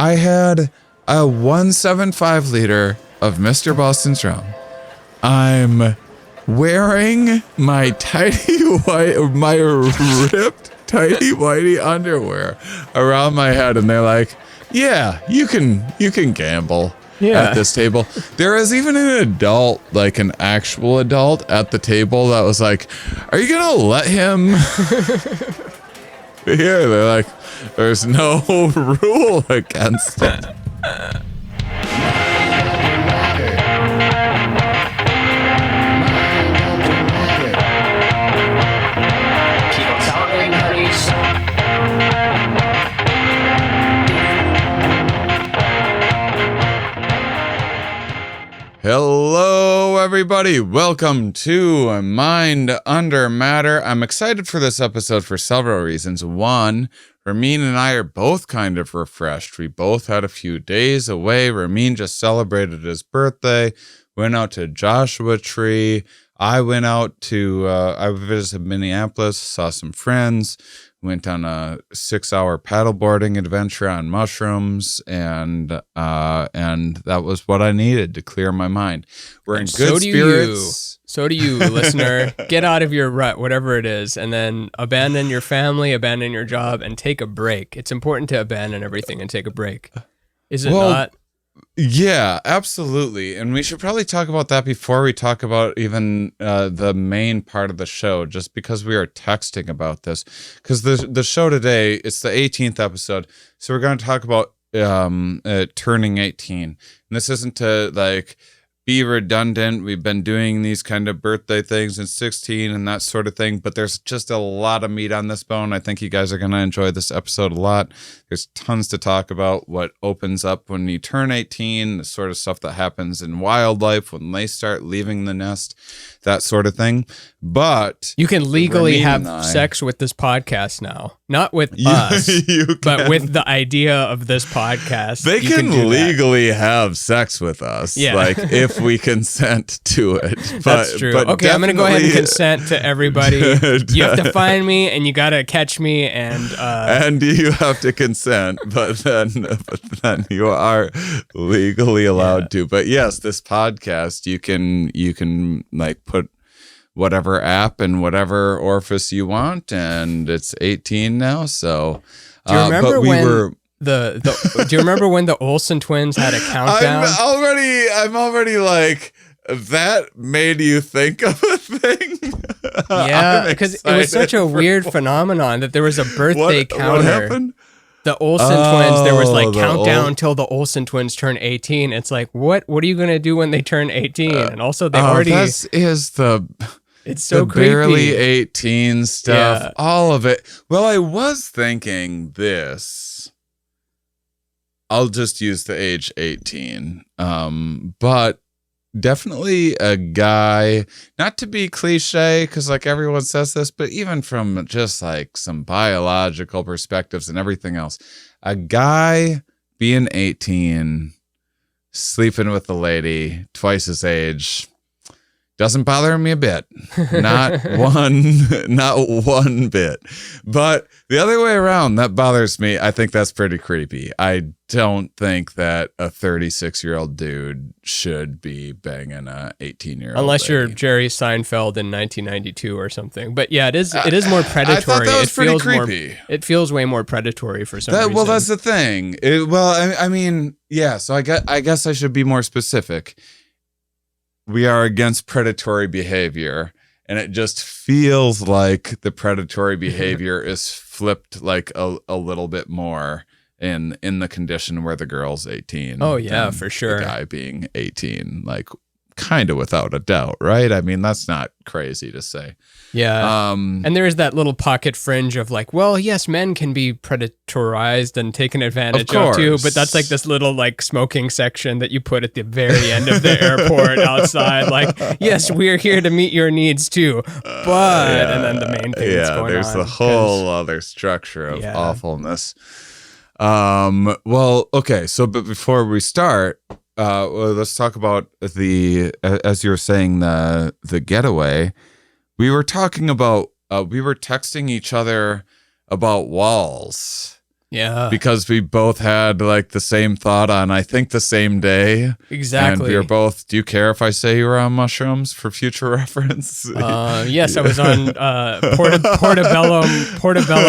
I had a 175 liter of Mr. Boston's rum. I'm wearing my ripped tidy whitey underwear around my head, and they're like, "Yeah, you can gamble at this table." There was even an adult, like an actual adult, at the table that was like, "Are you gonna let him?" Here, they're like, "There's no rule against it." Hello, everybody. Welcome to Mind Under Matter. I'm excited for this episode for several reasons. One, Ramin and I are both kind of refreshed. We both had a few days away. Ramin just celebrated his birthday, went out to Joshua Tree. I went out to, I visited Minneapolis, saw some friends, went on a 6-hour paddleboarding adventure on mushrooms, and that was what I needed to clear my mind. We're in good spirits. So do you, listener. Get out of your rut, whatever it is, and then abandon your family, abandon your job, and take a break. It's important to abandon everything and take a break. Is it not? Yeah, absolutely. And we should probably talk about that before we talk about even the main part of the show, just because we are texting about this. Because the show today, it's the 18th episode. So we're going to talk about turning 18. And this isn't to like be redundant. We've been doing these kind of birthday things in 16 and that sort of thing, but there's just a lot of meat on this bone. I think you guys are going to enjoy this episode a lot. There's tons to talk about, what opens up when you turn 18, the sort of stuff that happens in wildlife when they start leaving the nest, that sort of thing. But you can legally have sex with this podcast now. Not with us, but with the idea of this podcast. They can legally have sex with us, like if we consent to it. But, that's true. But okay, I'm going to go ahead and consent to everybody. You have to find me, and you got to catch me, and you have to consent, but then you are legally allowed to. But yes, this podcast, you can like put whatever app and whatever orifice you want, and it's 18 now. So, do you remember when do you remember when the Olsen twins had a countdown? I'm already like, that made you think of a thing. Yeah, because it was such a weird phenomenon that there was a birthday counter. What happened? The Olsen twins, there was like countdown till the Olsen twins turn 18. It's like, what are you going to do when they turn 18? And also they already... This is it's so the creepy. Barely 18 stuff, all of it. Well, I was thinking this. I'll just use the age 18. But definitely a guy, not to be cliche, because like everyone says this, but even from just like some biological perspectives and everything else, a guy being 18, sleeping with a lady twice his age, doesn't bother me a bit. Not one bit. But the other way around, that bothers me. I think that's pretty creepy. I don't think that a 36-year-old dude should be banging a 18-year-old unless lady. You're Jerry Seinfeld in 1992 or something. But yeah, it is more predatory. I thought that was pretty creepy. It feels way more predatory for some reason. Well, that's the thing. I mean, yeah, so I guess I should be more specific. We are against predatory behavior, and it just feels like the predatory behavior is flipped like a little bit more in the condition where the girl's 18. Oh yeah, for sure. The guy being 18, like kind of without a doubt, right? I mean, that's not crazy to say. Yeah. And there is that little pocket fringe of like, well, yes, men can be predatorized and taken advantage of too, but that's like this little like smoking section that you put at the very end of the airport outside. Like, yes, we are here to meet your needs too, but and then the main thing that's going on. There's the whole other structure of awfulness. Well, okay. So, but before we start, let's talk about as you were saying, the getaway. We were talking about, we were texting each other about walls Yeah. Because we both had like the same thought on, I think, the same day. Exactly. And we were both, do you care if I say you were on mushrooms for future reference? Yes, I was on portobello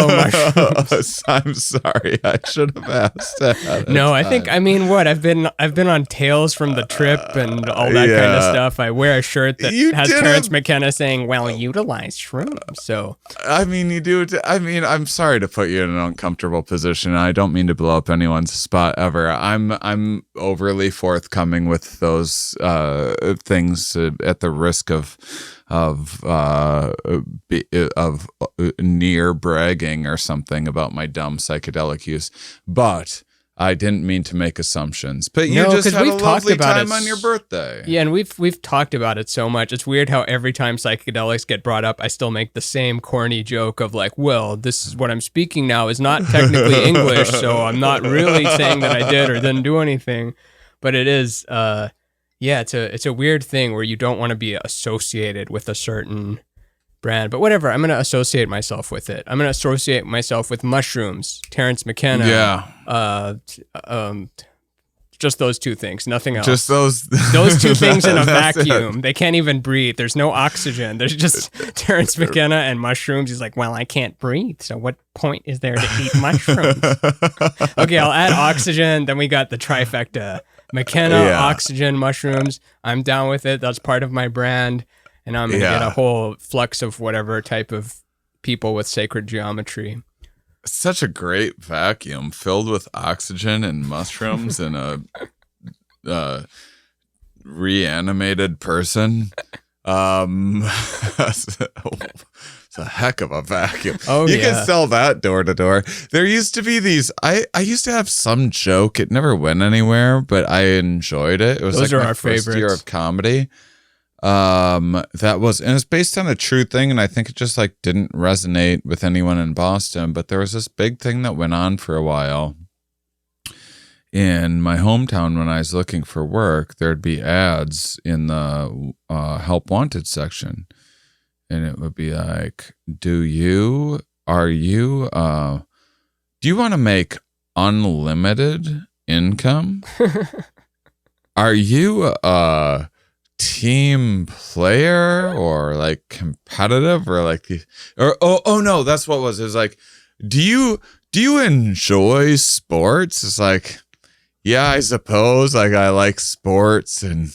mushrooms. I'm sorry. I should have asked that. No, I think, I've been on Tales from the Trip and all that kind of stuff. I wear a shirt that has Terrence McKenna saying, well, utilize shrooms. So, I mean, you do. I'm sorry to put you in an uncomfortable position. I don't mean to blow up anyone's spot ever. I'm overly forthcoming with those things at the risk of near bragging or something about my dumb psychedelic use, but I didn't mean to make assumptions. But you just had a lovely time on your birthday. Yeah, and we've talked about it so much. It's weird how every time psychedelics get brought up, I still make the same corny joke of like, well, this is what I'm speaking now is not technically English, so I'm not really saying that I did or didn't do anything. But it is, it's a weird thing where you don't want to be associated with a certain brand, but whatever. I'm going to associate myself with it. I'm going to associate myself with mushrooms, Terrence McKenna. Yeah. Just those two things, nothing else. Just those two things in a vacuum. It. They can't even breathe. There's no oxygen. There's just Terrence McKenna and mushrooms. He's like, well, I can't breathe. So what point is there to eat mushrooms? Okay, I'll add oxygen. Then we got the trifecta. McKenna, oxygen, mushrooms. I'm down with it. That's part of my brand. And I'm going to get a whole flux of whatever type of people with sacred geometry. Such a great vacuum filled with oxygen and mushrooms and a reanimated person. It's a heck of a vacuum. Oh, you can sell that door to door. There used to be these. I used to have some joke. It never went anywhere, but I enjoyed it. It was Those like are my our first favorites. year of comedy. And it's based on a true thing, and I think it just like didn't resonate with anyone in Boston. But there was this big thing that went on for a while in my hometown when I was looking for work. There'd be ads in the help wanted section, and it would be like, do you want to make unlimited income? Are you team player or like competitive or like no, that's what it was. It was like, do you enjoy sports? It's like, yeah, I suppose. Like, I like sports and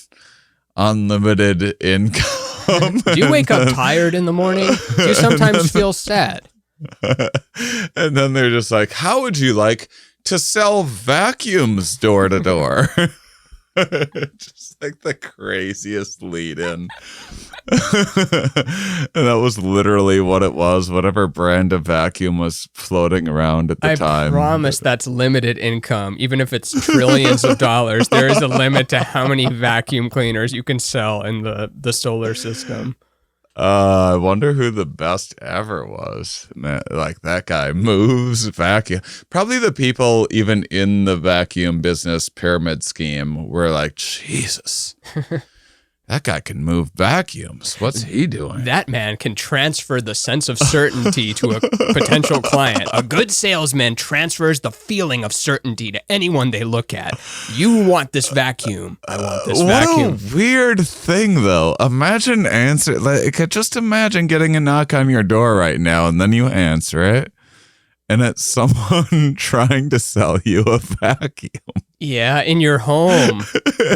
unlimited income. Do you wake up tired in the morning? Do you sometimes feel sad? And then they're just like, how would you like to sell vacuums door to door? Just like the craziest lead in. And that was literally what it was, whatever brand of vacuum was floating around at the time. I promise that's limited income. Even if it's trillions of dollars, there is a limit to how many vacuum cleaners you can sell in the solar system. I wonder who the best ever was. Like, that guy moves vacuum. Probably the people even in the vacuum business pyramid scheme were like, Jesus, that guy can move vacuums. What's he doing? That man can transfer the sense of certainty to a potential client. A good salesman transfers the feeling of certainty to anyone they look at. You want this vacuum. I want this vacuum. What a weird thing, though. Just imagine getting a knock on your door right now, and then you answer it, and it's someone trying to sell you a vacuum. Yeah, in your home.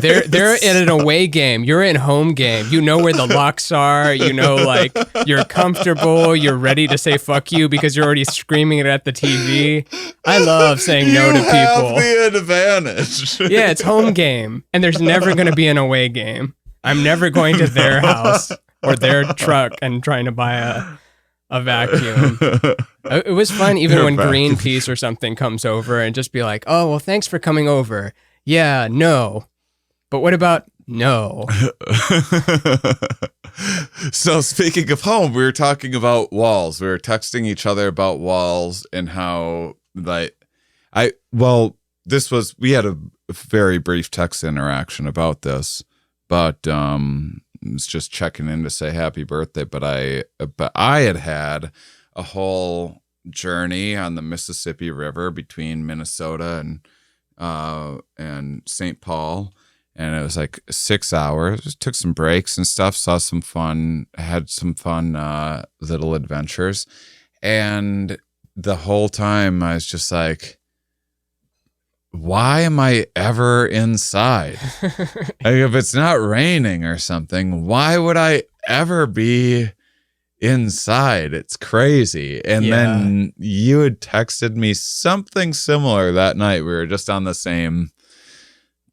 They're in an away game. You're in home game. You know where the locks are. You know, like, you're comfortable. You're ready to say fuck you because you're already screaming it at the TV. I love saying no to people. You have the advantage. Yeah, it's home game. And there's never going to be an away game. I'm never going to their house or their truck and trying to buy a vacuum. It was fun even when Greenpeace or something comes over and just be like, oh, well, thanks for coming over. Yeah, no. But what about no? So speaking of home, we were talking about walls. We were texting each other about walls and how, like, we had a very brief text interaction about this, but was just checking in to say happy birthday. But I had a whole journey on the Mississippi River between Minnesota and St. Paul. And it was like 6 hours. Took some breaks and stuff. Had some fun little adventures. And the whole time I was just like, why am I ever inside? Like, if it's not raining or something, why would I ever be inside? It's crazy. And then you had texted me something similar that night. We were just on the same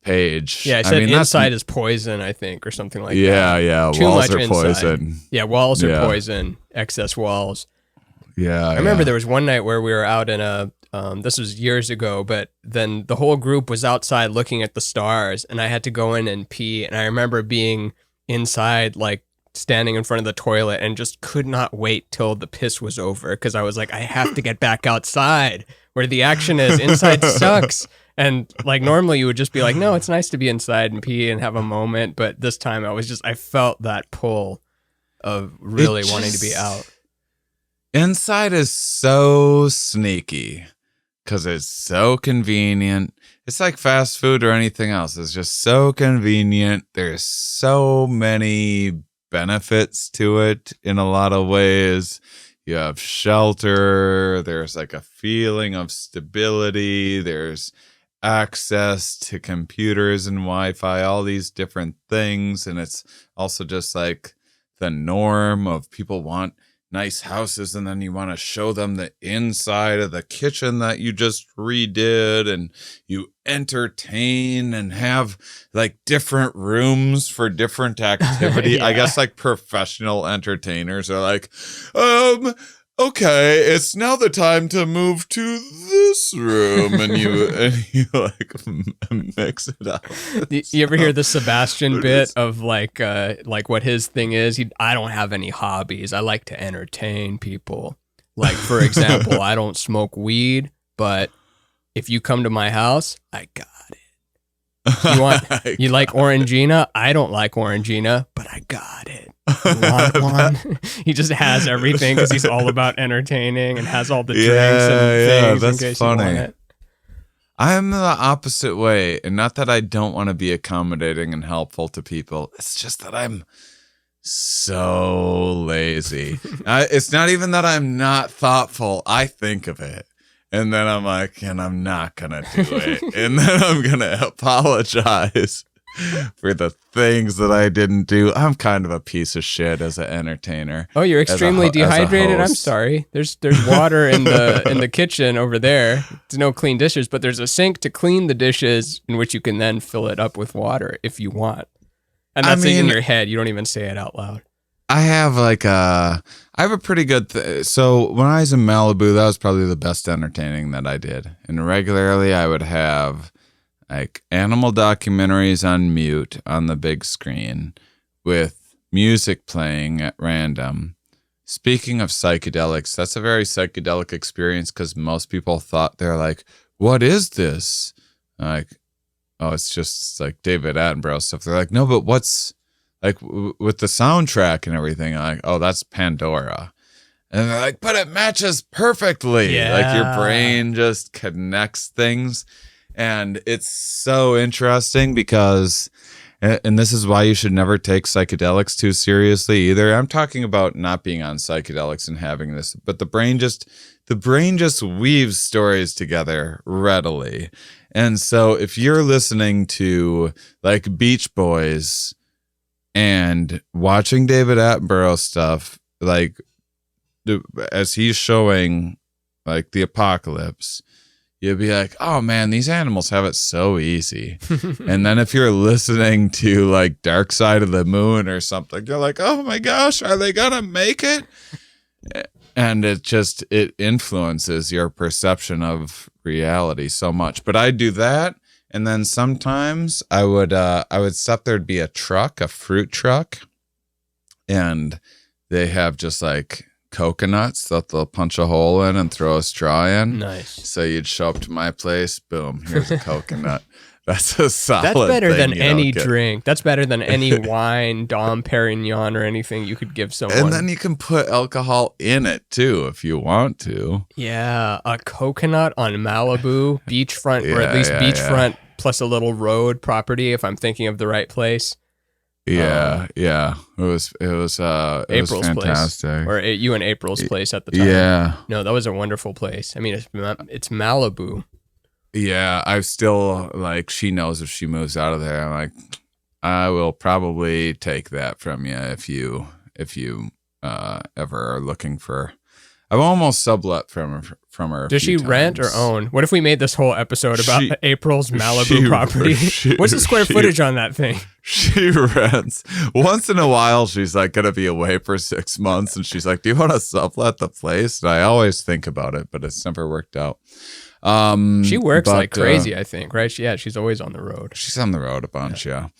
page. Yeah, I said inside is poison, I think, or something like that. Yeah. Too walls much are poison. Yeah, walls are poison. Excess walls. Yeah. I remember there was one night where we were out in a, this was years ago, but then the whole group was outside looking at the stars, and I had to go in and pee. And I remember being inside, like standing in front of the toilet, and just could not wait till the piss was over, because I was like, I have to get back outside where the action is. Inside sucks. And like normally you would just be like, no, it's nice to be inside and pee and have a moment. But this time I felt that pull of really wanting to be out. Inside is so sneaky because it's so convenient. It's like fast food or anything else. It's just so convenient. There's so many benefits to it in a lot of ways. You have shelter. There's like a feeling of stability. There's access to computers and Wi-Fi, all these different things. And it's also just like the norm of people want nice houses, and then you want to show them the inside of the kitchen that you just redid, and you entertain and have like different rooms for different activity. I guess like professional entertainers are like, okay, it's now the time to move to this room, and you like mix it up. You ever hear the Sebastian bit of like what his thing is? I don't have any hobbies. I like to entertain people. Like, for example, I don't smoke weed, but if you come to my house, I got it. You like Orangina? I don't like Orangina, but I got it. You want one? He just has everything because he's all about entertaining and has all the drinks and things. That's in case funny. You want it. I'm the opposite way, and not that I don't want to be accommodating and helpful to people. It's just that I'm so lazy. It's not even that I'm not thoughtful. I think of it, and then I'm like, and I'm not gonna do it, and then I'm gonna apologize for the things that I didn't do. I'm kind of a piece of shit as an entertainer. Oh, you're extremely dehydrated. I'm sorry. There's water in the kitchen over there. There's no clean dishes, but there's a sink to clean the dishes, in which you can then fill it up with water if you want. And that's in your head. You don't even say it out loud. I have I have a pretty good so when I was in Malibu, that was probably the best entertaining that I did. And regularly I would have like animal documentaries on mute on the big screen with music playing at random. Speaking of psychedelics, that's a very psychedelic experience because most people thought, they're like, what is this? Like, oh, it's just like David Attenborough stuff. They're like, no, but what's like with the soundtrack and everything? I'm like, oh, that's Pandora. And they're like, but it matches perfectly. Yeah. Like your brain just connects things. And it's so interesting because, and this is why you should never take psychedelics too seriously either. I'm talking about not being on psychedelics and having this, but the brain just weaves stories together readily. And so if you're listening to like Beach Boys and watching David Attenborough stuff, like as he's showing like the apocalypse, you'd be like, oh man, these animals have it so easy. And then if you're listening to like Dark Side of the Moon or something, you're like, oh my gosh, are they gonna make it? And it influences your perception of reality so much. But I do that, and then sometimes I would stop. There'd be a fruit truck, and they have just like coconuts that they'll punch a hole in and throw a straw in. Nice. So you'd show up to my place, boom, here's a coconut. That's a solid That's better thing than any drink. That's better than any wine, Dom Perignon, or anything you could give someone. And then you can put alcohol in it too if you want to. Yeah, a coconut on Malibu beachfront, or at least beachfront plus a little road property. If I'm thinking of the right place. Yeah. It was April's fantastic. Place, or you and April's place at the time. Yeah. No, that was a wonderful place. I mean, it's Malibu. Yeah, I still like. She knows if she moves out of there, I'm like, I will probably take that from you if you ever are looking for. I've almost sublet from her. Does she rent or own? What if we made this whole episode about April's Malibu property? What's the square footage on that thing? She rents. Once in a while, she's like going to be away for 6 months, and she's like, "Do you want to sublet the place?" And I always think about it, but it's never worked out. She works like crazy, I think, right? She's always on the road. She's on the road a bunch, yeah.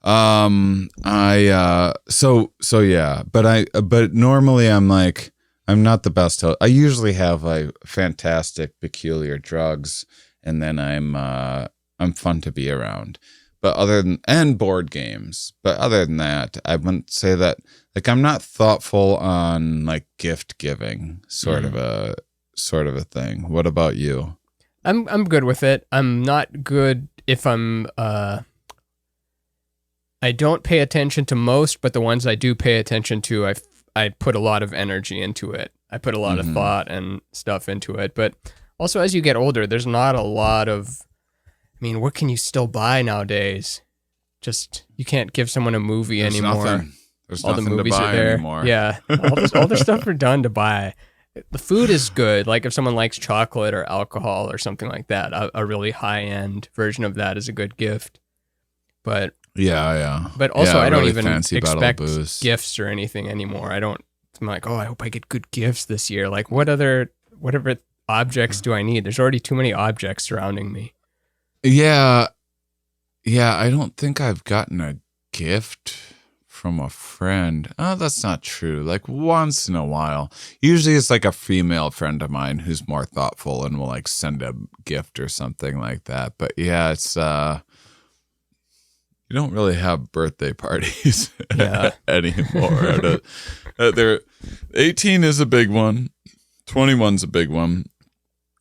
But normally I'm like, I'm not the best host. I usually have like fantastic, peculiar drugs, and then I'm fun to be around. But and board games. But other than that, I wouldn't say that. Like, I'm not thoughtful on like gift giving, sort of a thing. What about you? I'm good with it. I'm not good if I don't pay attention to most, but the ones I do pay attention to, I put a lot of energy into it. I put a lot of thought and stuff into it. But also, as you get older, there's not a lot of, I mean, what can you still buy nowadays? Just, you can't give someone a movie anymore. Nothing. There's all nothing the movies to buy are there anymore. Yeah, all the stuff are done to buy. The food is good. Like if someone likes chocolate or alcohol or something like that, a really high-end version of that is a good gift. But yeah. But also, I don't even expect booze. gifts or anything anymore. I'm like, oh, I hope I get good gifts this year. Like, whatever objects do I need? There's already too many objects surrounding me. Yeah. I don't think I've gotten a gift from a friend. Oh, that's not true. Like once in a while. Usually it's like a female friend of mine who's more thoughtful and will like send a gift or something like that. But yeah, it's you don't really have birthday parties anymore. 18 is a big one. 21's a big one.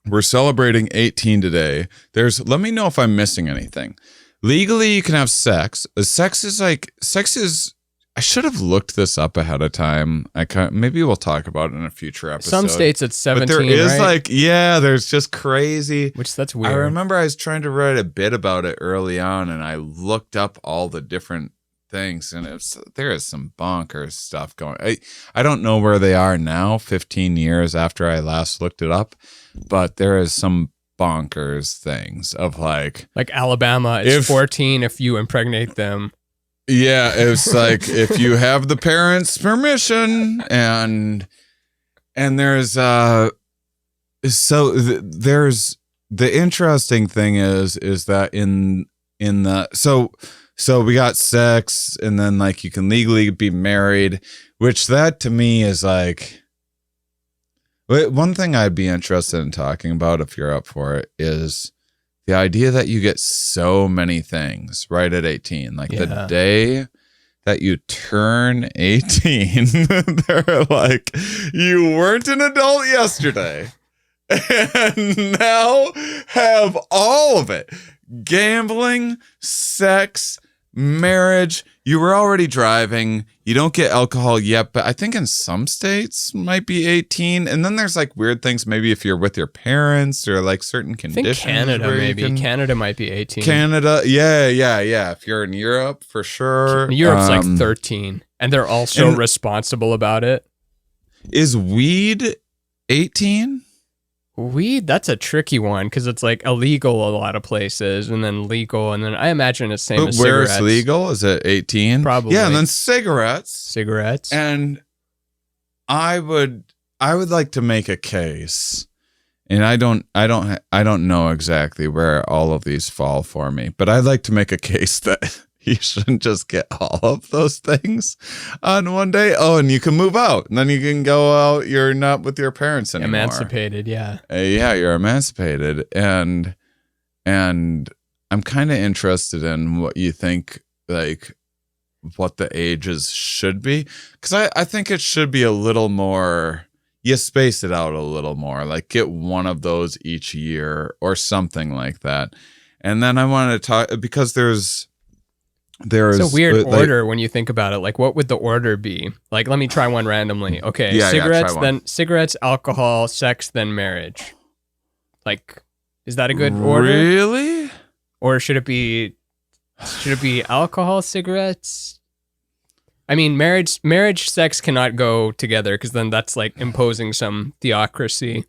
We're celebrating 18 today. Let me know if I'm missing anything. Legally, you can have sex. Sex is I should have looked this up ahead of time. Maybe we'll talk about it in a future episode. Some states it's 17, but there is right? there's just crazy. That's weird. I remember I was trying to write a bit about it early on, and I looked up all the different things, and there is some bonkers stuff going. I don't know where they are now, 15 years after I last looked it up, but there is some bonkers things of like Alabama, it's 14 if you impregnate them. Yeah, it's like if you have the parents' permission, and there's there's the interesting thing is that in the so we got sex, and then like you can legally be married, which that to me is like one thing I'd be interested in talking about if you're up for it is the idea that you get so many things right at 18. Like the day that you turn 18, they're like, you weren't an adult yesterday and now have all of it. Gambling, sex, marriage. You were already driving. You don't get alcohol yet, but I think in some states might be 18. And then there's like weird things, maybe if you're with your parents or like certain conditions. I think Canada maybe. Canada might be 18. Canada, yeah. If you're in Europe, for sure. Europe's like 13, and they're also responsible about it. Is weed 18? Weed, that's a tricky one because it's like illegal a lot of places, and then legal, and then I imagine it's same as cigarettes. Where it's legal? Is it 18? Probably. Yeah, and then cigarettes. And I would like to make a case, and I don't know exactly where all of these fall for me, but I'd like to make a case that you shouldn't just get all of those things on one day. Oh, and you can move out, and then you can go out. You're not with your parents anymore. Emancipated, yeah. Yeah, you're emancipated, and I'm kind of interested in what you think, like what the ages should be, because I think it should be a little more. You space it out a little more, like get one of those each year or something like that. And then I wanted to talk, because there's it's a weird order when you think about it. Like, what would the order be? Like, let me try one randomly. Okay, cigarettes, then cigarettes, alcohol, sex, then marriage. Like, is that a good order? Really? Or should it be alcohol, cigarettes? I mean, marriage, sex cannot go together, because then that's like imposing some theocracy.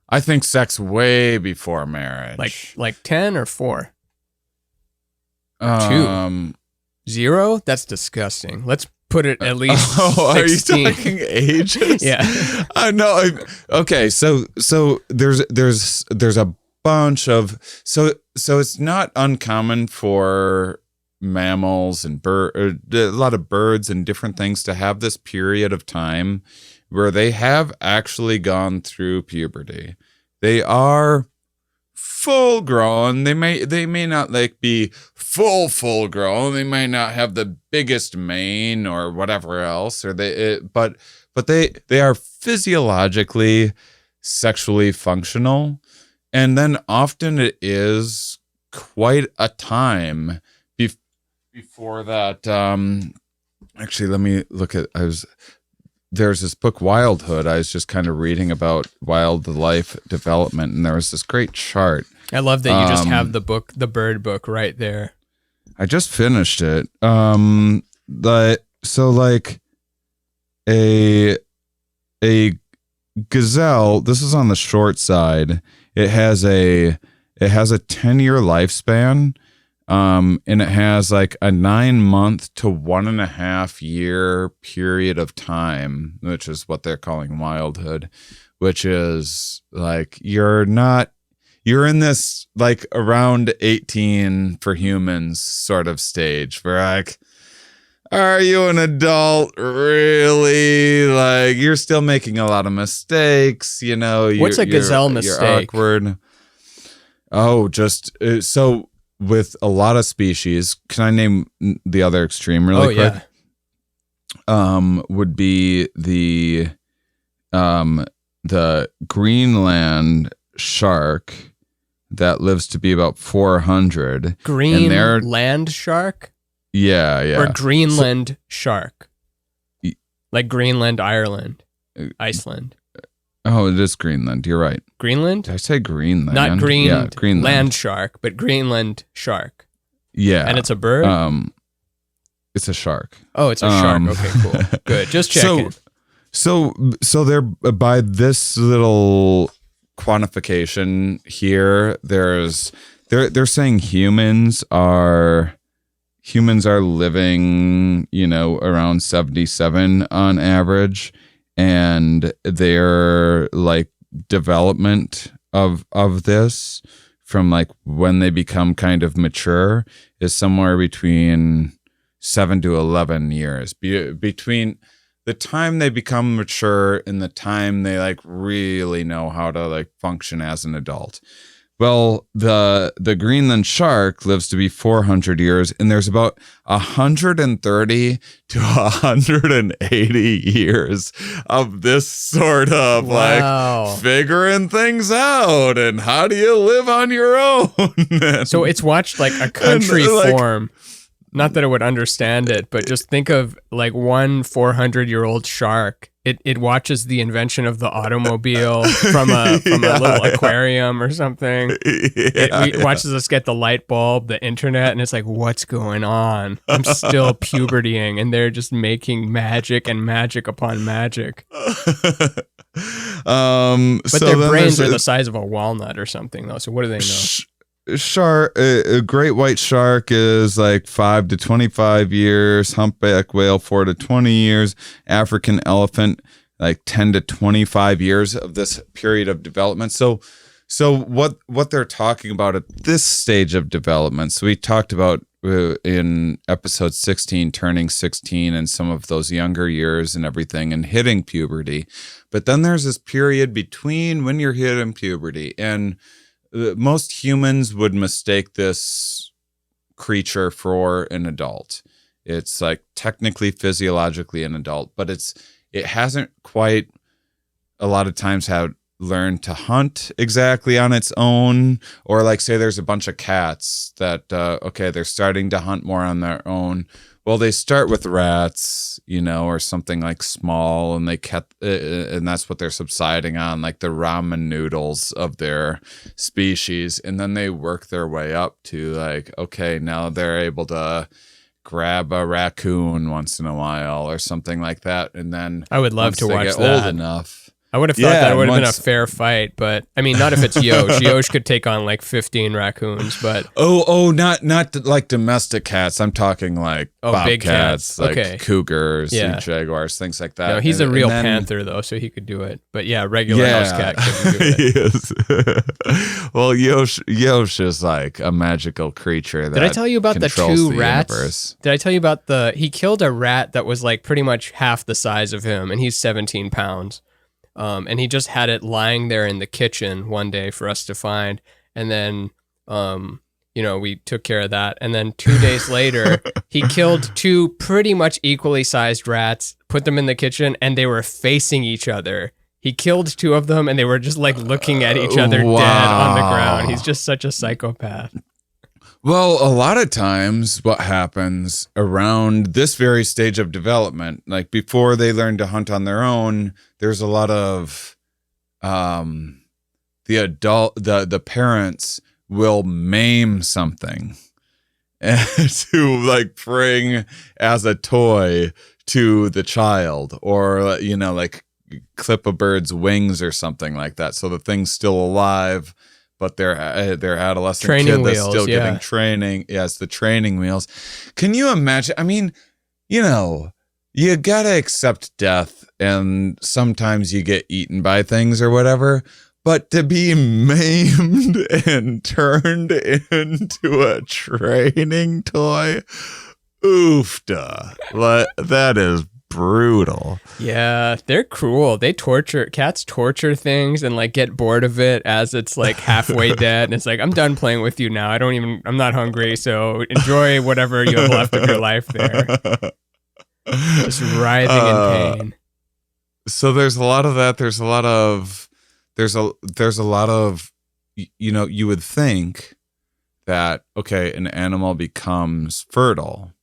I think sex way before marriage. Like 10 or 4? 2. 0? That's disgusting. Let's put it at least 16. Are you talking ages? Yeah. No. Okay. So there's a bunch of so it's not uncommon for mammals and a lot of birds and different things to have this period of time where they have actually gone through puberty. They are full grown. They may not like be full grown. They might not have the biggest mane or whatever else, or but they are physiologically sexually functional. And then often it is quite a time before that. Actually, let me look at. There's this book, Wildhood. I was just kind of reading about wildlife development, and there was this great chart. I love that you just have the bird book right there. I just finished it. So like a gazelle. This is on the short side. It has a 10-year lifespan, and it has like a 9-month to 1.5 year period of time, which is what they're calling wildhood, which is like you're in this like around 18 for humans sort of stage where like, are you an adult? Really? Like, you're still making a lot of mistakes, you know. What's a gazelle mistake? You're awkward. Oh, just so with a lot of species, can I name the other extreme really quick? Yeah. Would be the Greenland shark that lives to be about 400. Greenland shark? Yeah. Or Greenland shark. Like Greenland, Ireland, Iceland. Oh, it is Greenland. You're right. Greenland? Did I say Greenland? Not Greenland Greenland shark, but Greenland shark. Yeah. And it's a bird? It's a shark. Oh, it's a shark. Okay, cool. Good. Just checking. So they're by this little quantification here, they're saying humans are living, you know, around 77 on average, and their like development of this from like when they become kind of mature is somewhere between 7 to 11 years between the time they become mature and the time they like really know how to like function as an adult. Well, the Greenland shark lives to be 400 years, and there's about 130 to 180 years of this sort of like figuring things out and how do you live on your own. So it's watched like a country form. Not that I would understand it, but just think of like one 400-year-old shark. It watches the invention of the automobile from a little aquarium or something. It watches us get the light bulb, the internet, and it's like, what's going on? I'm still pubertying, and they're just making magic and magic upon magic. But their brains are the size of a walnut or something, though. So what do they know? Shark, a great white shark is like 5 to 25 years. Humpback whale 4 to 20 years. African elephant like 10 to 25 years of this period of development. So what they're talking about at this stage of development. So we talked about in episode 16, turning 16 and some of those younger years and everything and hitting puberty. But then there's this period between when you're hitting puberty, and most humans would mistake this creature for an adult. It's like technically physiologically an adult, but it hasn't quite a lot of times had learned to hunt exactly on its own. Or like say there's a bunch of cats that they're starting to hunt more on their own. Well, they start with rats, or something like small, and and that's what they're subsiding on, like the ramen noodles of their species, and then they work their way up to like, okay, now they're able to grab a raccoon once in a while or something like that, and then I would love to watch get that. old enough. I would have thought that it would have been a fair fight, but I mean, not if it's Yosh. Yosh could take on like 15 raccoons, but not like domestic cats. I'm talking like big bobcats, cats. like Okay. cougars, jaguars, things like that. No, he's a real panther though, so he could do it. But yeah, regular house cat couldn't do it. He is. Well, Yosh is like a magical creature. That Did I tell you about the two rats? Universe. Did I tell you about he killed a rat that was like pretty much half the size of him, and he's 17 pounds. And he just had it lying there in the kitchen one day for us to find. And then, we took care of that. And then 2 days later, he killed two pretty much equally sized rats, put them in the kitchen, and they were facing each other. He killed two of them, and they were just like looking at each other dead on the ground. He's just such a psychopath. Well, a lot of times what happens around this very stage of development, like before they learn to hunt on their own, there's a lot of the parents will maim something to like bring as a toy to the child, or like clip a bird's wings or something like that, so the thing's still alive. But their adolescent training kid that's wheels, still getting training. Yes, the training wheels. Can you imagine? I mean, you gotta accept death, and sometimes you get eaten by things or whatever. But to be maimed and turned into a training toy, oofda. That is brutal. Yeah, they're cruel. Cats torture things and like get bored of it as it's like halfway dead, and it's like, I'm done playing with you now. I'm not hungry, so enjoy whatever you have left of your life there. Just writhing in pain. So there's a lot of that. There's a lot of you would think that, okay, an animal becomes fertile,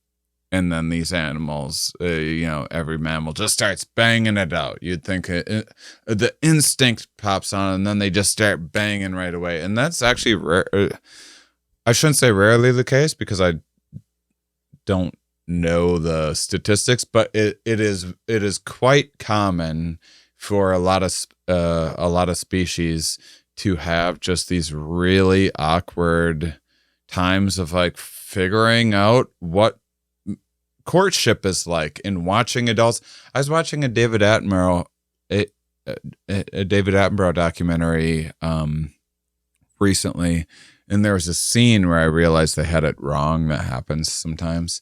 and then these animals, every mammal just starts banging it out. You'd think the instinct pops on, and then they just start banging right away. And that's actually rare. I shouldn't say rarely the case, because I don't know the statistics, but it is quite common for a lot of species to have just these really awkward times of like figuring out what courtship is like, and watching adults. I was watching a David Attenborough documentary recently, and there was a scene where I realized they had it wrong. That happens sometimes,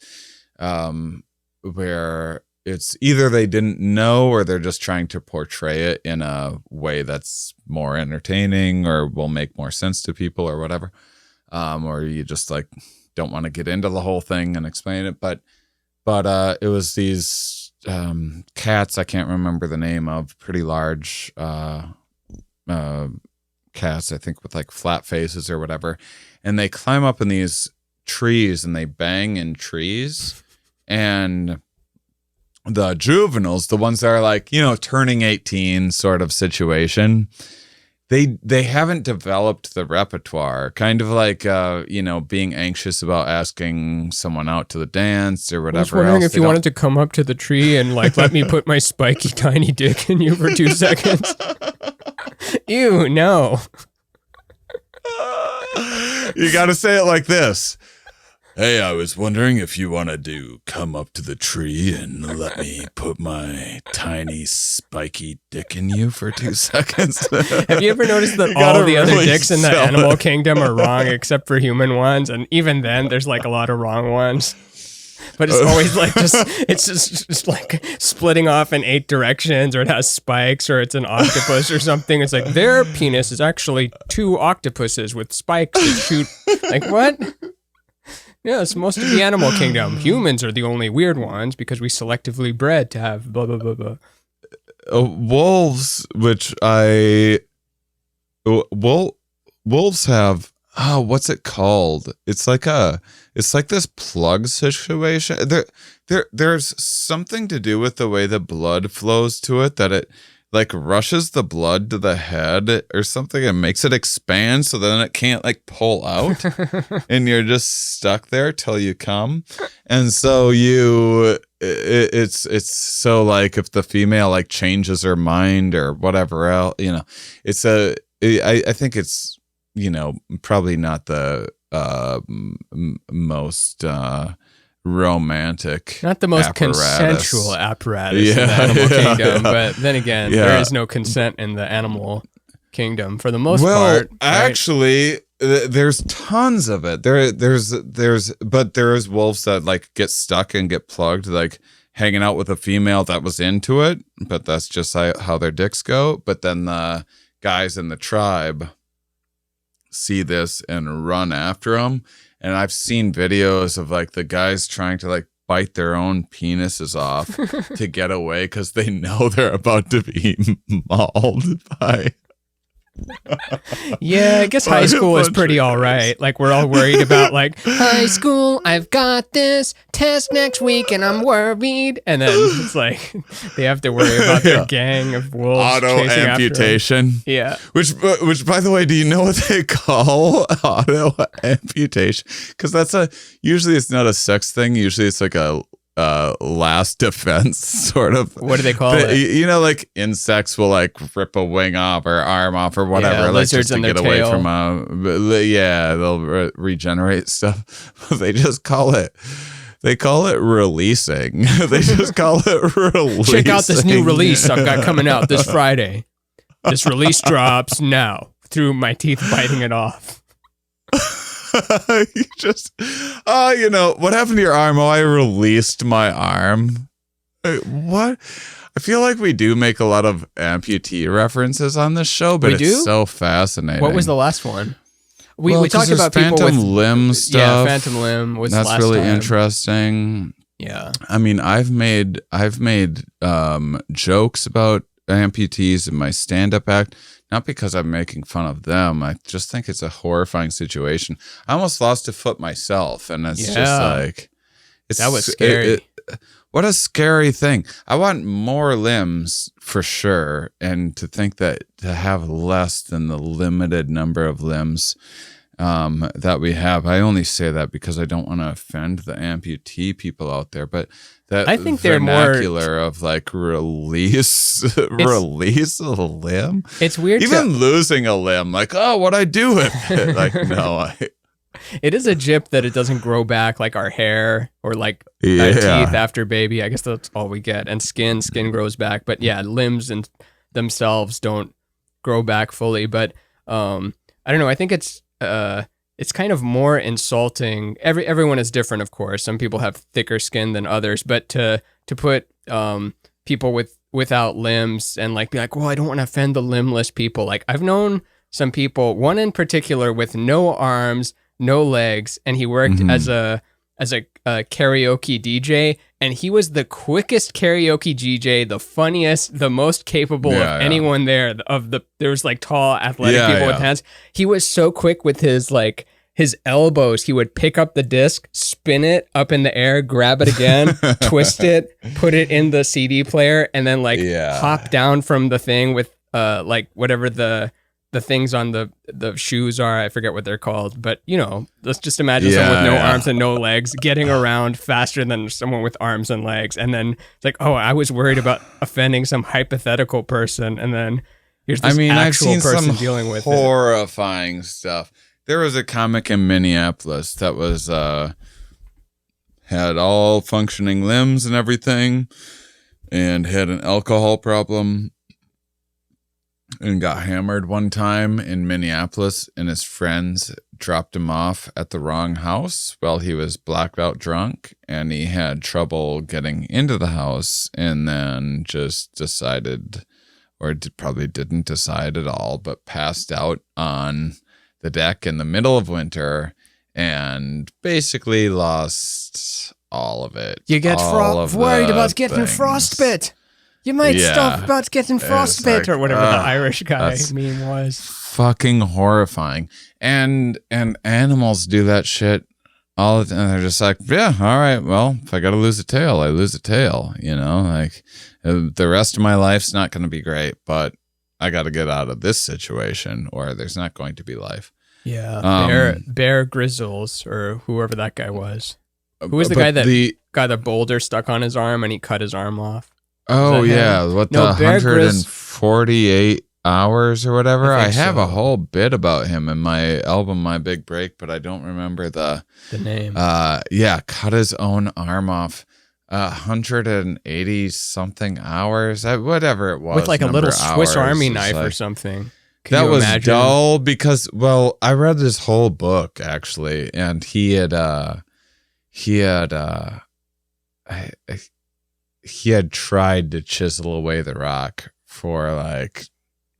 where it's either they didn't know, or they're just trying to portray it in a way that's more entertaining or will make more sense to people or whatever, or you just like don't want to get into the whole thing and explain it. But it was these cats, I can't remember the name of, pretty large cats, I think, with like flat faces or whatever. And they climb up in these trees and they bang in trees. And the juveniles, the ones that are like, turning 18 sort of situation, they haven't developed the repertoire, kind of like being anxious about asking someone out to the dance or whatever. I was wondering if you wanted to come up to the tree and like let me put my spiky tiny dick in you for 2 seconds. Ew, no. You got to say it like this. Hey, I was wondering if you wanted to come up to the tree and let me put my tiny spiky dick in you for 2 seconds. Have you ever noticed that all the other dicks in the animal kingdom are wrong except for human ones? And even then, there's like a lot of wrong ones. But it's always like just like splitting off in 8 directions, or it has spikes, or it's an octopus or something. It's like their penis is actually 2 octopuses with spikes that shoot. Like, what? Yeah, it's most of the animal kingdom. Humans are the only weird ones because we selectively bred to have blah, blah, blah, blah. Wolves, wolves have, what's it called? It's like this plug situation. There's something to do with the way the blood flows to it, that it like rushes the blood to the head or something and makes it expand, so then it can't like pull out and you're just stuck there till you come. And so it's so like if the female like changes her mind or whatever else, I think it's, probably not the most romantic, not the most consensual apparatus in the animal kingdom, but then again, there is no consent in the animal kingdom for the most part. Right? Actually, there's tons of it. But there's wolves that like get stuck and get plugged, like hanging out with a female that was into it, but that's just how their dicks go. But then the guys in the tribe see this and run after them. And I've seen videos of like the guys trying to like bite their own penises off to get away because they know they're about to be mauled by. Yeah, I guess high school is pretty all right. Like, we're all worried about like, high school, I've got this test next week and I'm worried. And then it's like they have to worry about their gang of wolves. Auto amputation. Yeah. Which by the way, do you know what they call auto amputation? Because usually it's not a sex thing. Usually it's like a last defense sort of. What do they call it? Like insects will like rip a wing off or arm off or whatever, like lizards just to get away from they'll regenerate stuff. They just call it. They call it releasing. They just call it releasing. Check out this new release I've got coming out this Friday. This release drops now through my teeth biting it off. You just, what happened to your arm? Oh, I released my arm. What? I feel like we do make a lot of amputee references on this show, but it's so fascinating. What was the last one? We talked about people with phantom limb stuff. Yeah, phantom limb was that's last really time. Interesting. Yeah, I mean, I've made jokes about amputees in my stand-up act. Not because I'm making fun of them. I just think it's a horrifying situation. I almost lost a foot myself, and it's just like... That was scary. What a scary thing. I want more limbs for sure, and to think that to have less than the limited number of limbs that we have. I only say that because I don't want to offend the amputee people out there, but that I think they're vernacular of like release a limb. It's weird. Even losing a limb, like, oh, what'd I do with it? Like, no, it is a jip that it doesn't grow back like our hair or like our teeth after baby. I guess that's all we get. And skin grows back. But yeah, limbs and themselves don't grow back fully. But I don't know. I think it's kind of more insulting. Everyone is different, of course. Some people have thicker skin than others. But to put people without limbs and like be like, well, I don't want to offend the limbless people. Like, I've known some people, one in particular with no arms, no legs, and he worked as a karaoke DJ, and he was the quickest karaoke DJ, the funniest, the most capable of anyone there. There was like tall, athletic people with hands. He was so quick with his elbows. He would pick up the disc, spin it up in the air, grab it again, twist it, put it in the CD player, and then hop down from the thing with whatever the things on the shoes are. I forget what they're called, but let's just imagine someone with no arms and no legs getting around faster than someone with arms and legs. And then it's like, oh, I was worried about offending some hypothetical person. And then here's this I've seen person some dealing with horrifying stuff. There was a comic in Minneapolis that was had all functioning limbs and everything, and had an alcohol problem, and got hammered one time in Minneapolis, and his friends dropped him off at the wrong house while he was blacked out drunk, and he had trouble getting into the house, and then just decided, or probably didn't decide at all, but passed out on the deck in the middle of winter and basically lost all of it. You get worried about getting frostbite. You might stop about getting frostbite, or whatever the Irish guy meme was. Fucking horrifying. And animals do that shit all the time. They're just like, yeah, all right, well, if I gotta lose a tail, I lose a tail. You know, like the rest of my life's not going to be great, but I got to get out of this situation, or there's not going to be life. Yeah, Bear Grizzles, or whoever that guy was. Who was the guy that got a boulder stuck on his arm and he cut his arm off? Oh yeah, what the 148 hours or whatever? I have a whole bit about him in my album My Big Break, but I don't remember the name. Cut his own arm off. 180 something hours, whatever it was, with like a little Swiss Army knife or something. That was dull because, well, I read his whole book actually, and he had tried to chisel away the rock for like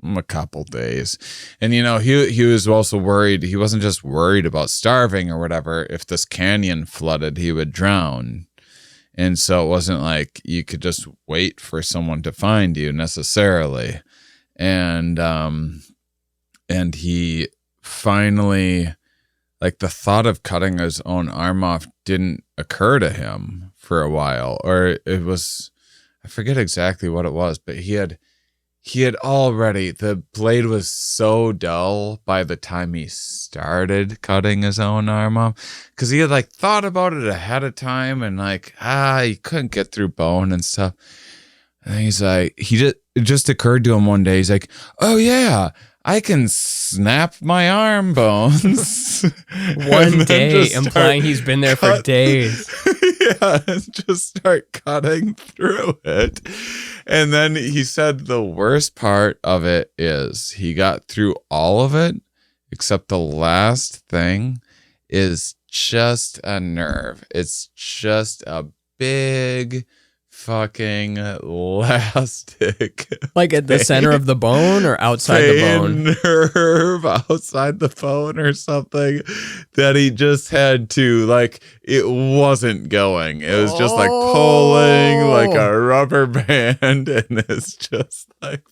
a couple days, and you know he was also worried. He wasn't just worried about starving or whatever. If this canyon flooded, he would drown. And so it wasn't like you could just wait for someone to find you necessarily. And he finally, like, the thought of cutting his own arm off didn't occur to him for a while. Or it was, I forget exactly what it was, but he had already, the blade was so dull by the time he started cutting his own arm off, because he had like thought about it ahead of time, and like he couldn't get through bone and stuff. And he's like, it just occurred to him one day, he's like, oh yeah, I can snap my arm bones. One day, implying he's been there for days. Yeah, and just start cutting through it. And then he said the worst part of it is he got through all of it, except the last thing is just a nerve. It's just a big fucking elastic, like at the center of the bone or outside the bone, nerve outside the bone or something, that he just had to, like, it wasn't going, it was just like pulling like a rubber band, and it's just like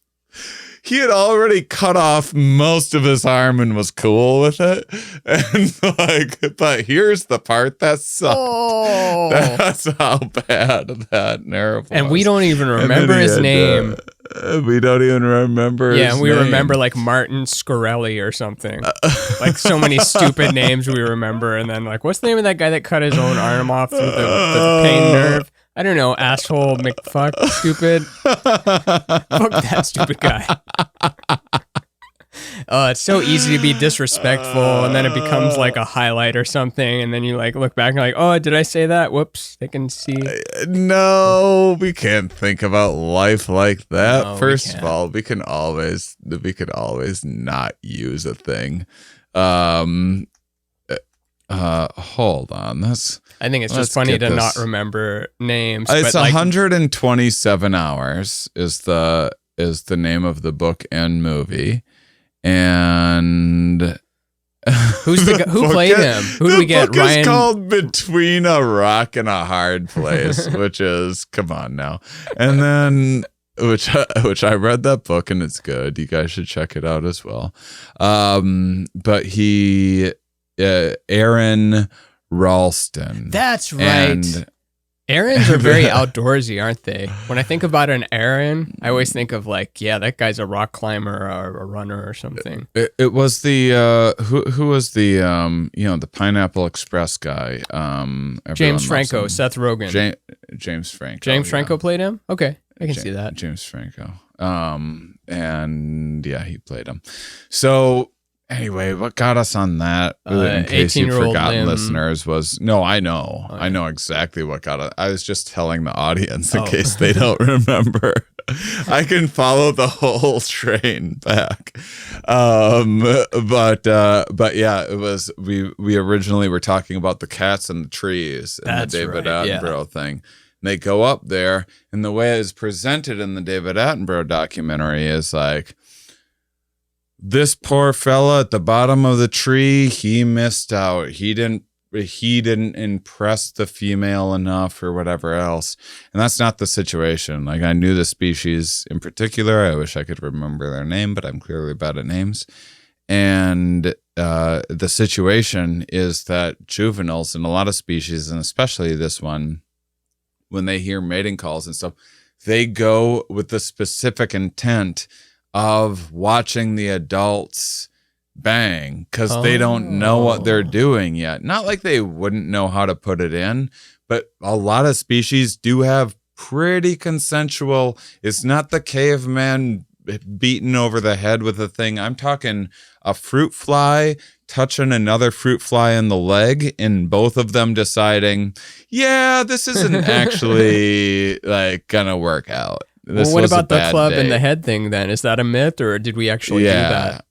he had already cut off most of his arm and was cool with it. And like, but here's the part that sucked. Oh. That's how bad that nerve was. And we don't even remember his name. We don't even remember his name. Yeah, and we remember like Martin Scorelli or something. Like so many stupid names we remember. And then like, what's the name of that guy that cut his own arm off through the pain nerve? I don't know, asshole McFuck, stupid. Fuck that stupid guy. It's so easy to be disrespectful, and then it becomes like a highlight or something, and then you like look back and like, oh, did I say that? Whoops, they can see. No, we can't think about life like that. No, first of all, we could always not use a thing. Hold on. I think it's just funny to not remember names. It's 127 hours is the name of the book and movie. And who played him? Who do we get? The book is called Between a Rock and a Hard Place, which is, come on now. And then which I read that book and it's good. You guys should check it out as well. But Aaron Ralston. That's right. Aarons are very outdoorsy, aren't they? When I think about an Aaron, I always think of like, yeah, that guy's a rock climber or a runner or something. It was the who was the the Pineapple Express guy? James Franco, Seth Rogen. James Franco. James Franco played him? Okay, I can see that. James Franco. And yeah, he played him. So Anyway, what got us on that, in case you've forgotten, listeners, was... No, I know. Okay. I know exactly what got us. I was just telling the audience in case they don't remember. I can follow the whole train back. But yeah, it was... We originally were talking about the cats and the trees and the David Attenborough thing. And they go up there, and the way it's presented in the David Attenborough documentary is like... This poor fella at the bottom of the tree, he missed out. He didn't impress the female enough or whatever else. And that's not the situation. Like, I knew the species in particular. I wish I could remember their name, but I'm clearly bad at names. And the situation is that juveniles in a lot of species, and especially this one, when they hear mating calls and stuff, they go with the specific intent of watching the adults bang, because they don't know what they're doing yet. Not like they wouldn't know how to put it in, but a lot of species do have pretty consensual... It's not the caveman beaten over the head with a thing. I'm talking a fruit fly touching another fruit fly in the leg, and both of them deciding, yeah, this isn't actually like gonna work out. Well, what about the club in the head thing then? Is that a myth, or did we actually do that?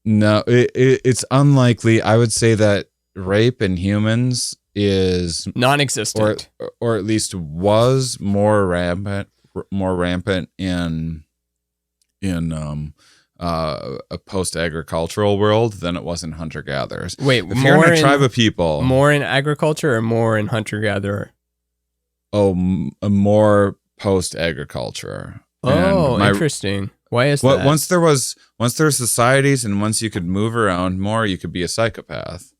No, it's unlikely. I would say that rape in humans is non-existent, or at least was more rampant in a post-agricultural world than it was in hunter-gatherers. Wait, if you're in a tribe of people, more in agriculture or more in hunter-gatherer? Oh, more post-agriculture. Oh, interesting. Why is that? Once there were societies, and once you could move around more, you could be a psychopath.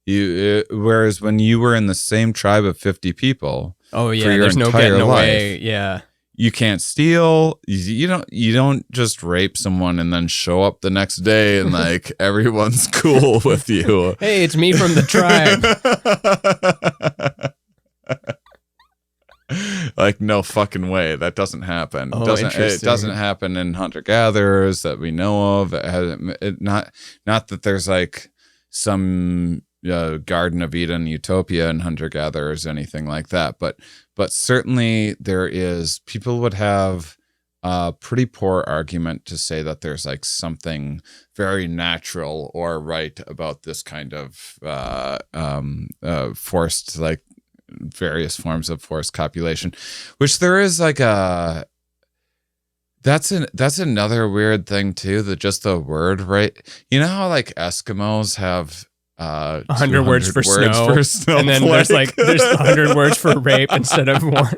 Whereas when you were in the same tribe of 50 people, there's no getting away. Yeah, you can't steal. You don't just rape someone and then show up the next day and like everyone's cool with you. Hey, it's me from the tribe. Like, no fucking way. That doesn't happen. It doesn't happen in hunter-gatherers that we know of. Not that there's like some Garden of Eden utopia in hunter-gatherers or anything like that, but certainly there is. People would have a pretty poor argument to say that there's like something very natural or right about this kind of forced, like, various forms of forced copulation, which there is like that's another weird thing too, that just the word, right? You know how like Eskimos have 100 words for snow, and then there's 100 words for rape instead of one.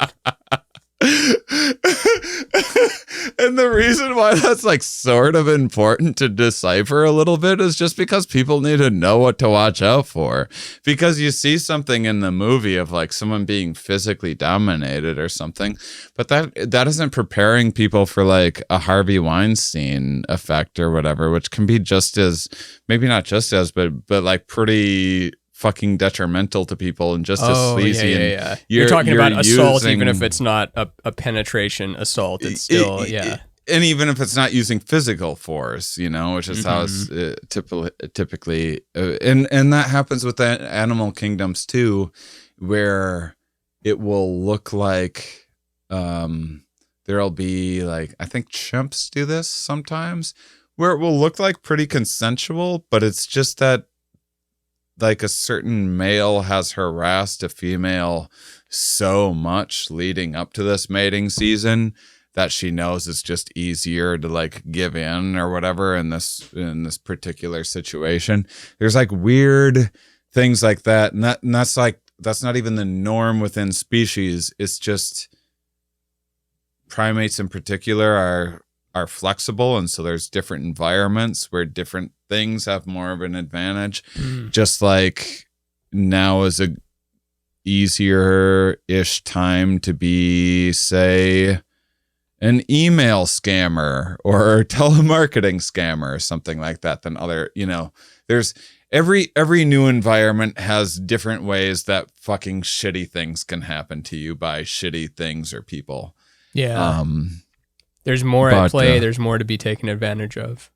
And the reason why that's like sort of important to decipher a little bit is just because people need to know what to watch out for. Because you see something in the movie of like someone being physically dominated or something, but that isn't preparing people for like a Harvey Weinstein effect or whatever, which can be just as, maybe not just as, but like pretty fucking detrimental to people and just as sleazy. Yeah. You're talking about assault, even if it's not a penetration assault. It's still, And even if it's not using physical force, which is how it's typically, and that happens with the animal kingdoms too, where it will look like there'll be like, I think chimps do this sometimes, where it will look like pretty consensual, but it's just that like a certain male has harassed a female so much leading up to this mating season that she knows it's just easier to like give in or whatever in this particular situation. There's like weird things like that, and that's not even the norm within species. It's just primates in particular are flexible, and so there's different environments where different things have more of an advantage. Just like now is a easier-ish time to be, say, an email scammer or telemarketing scammer or something like that than other, there's every new environment has different ways that fucking shitty things can happen to you by shitty things or people. Yeah. There's more at play. There's more to be taken advantage of.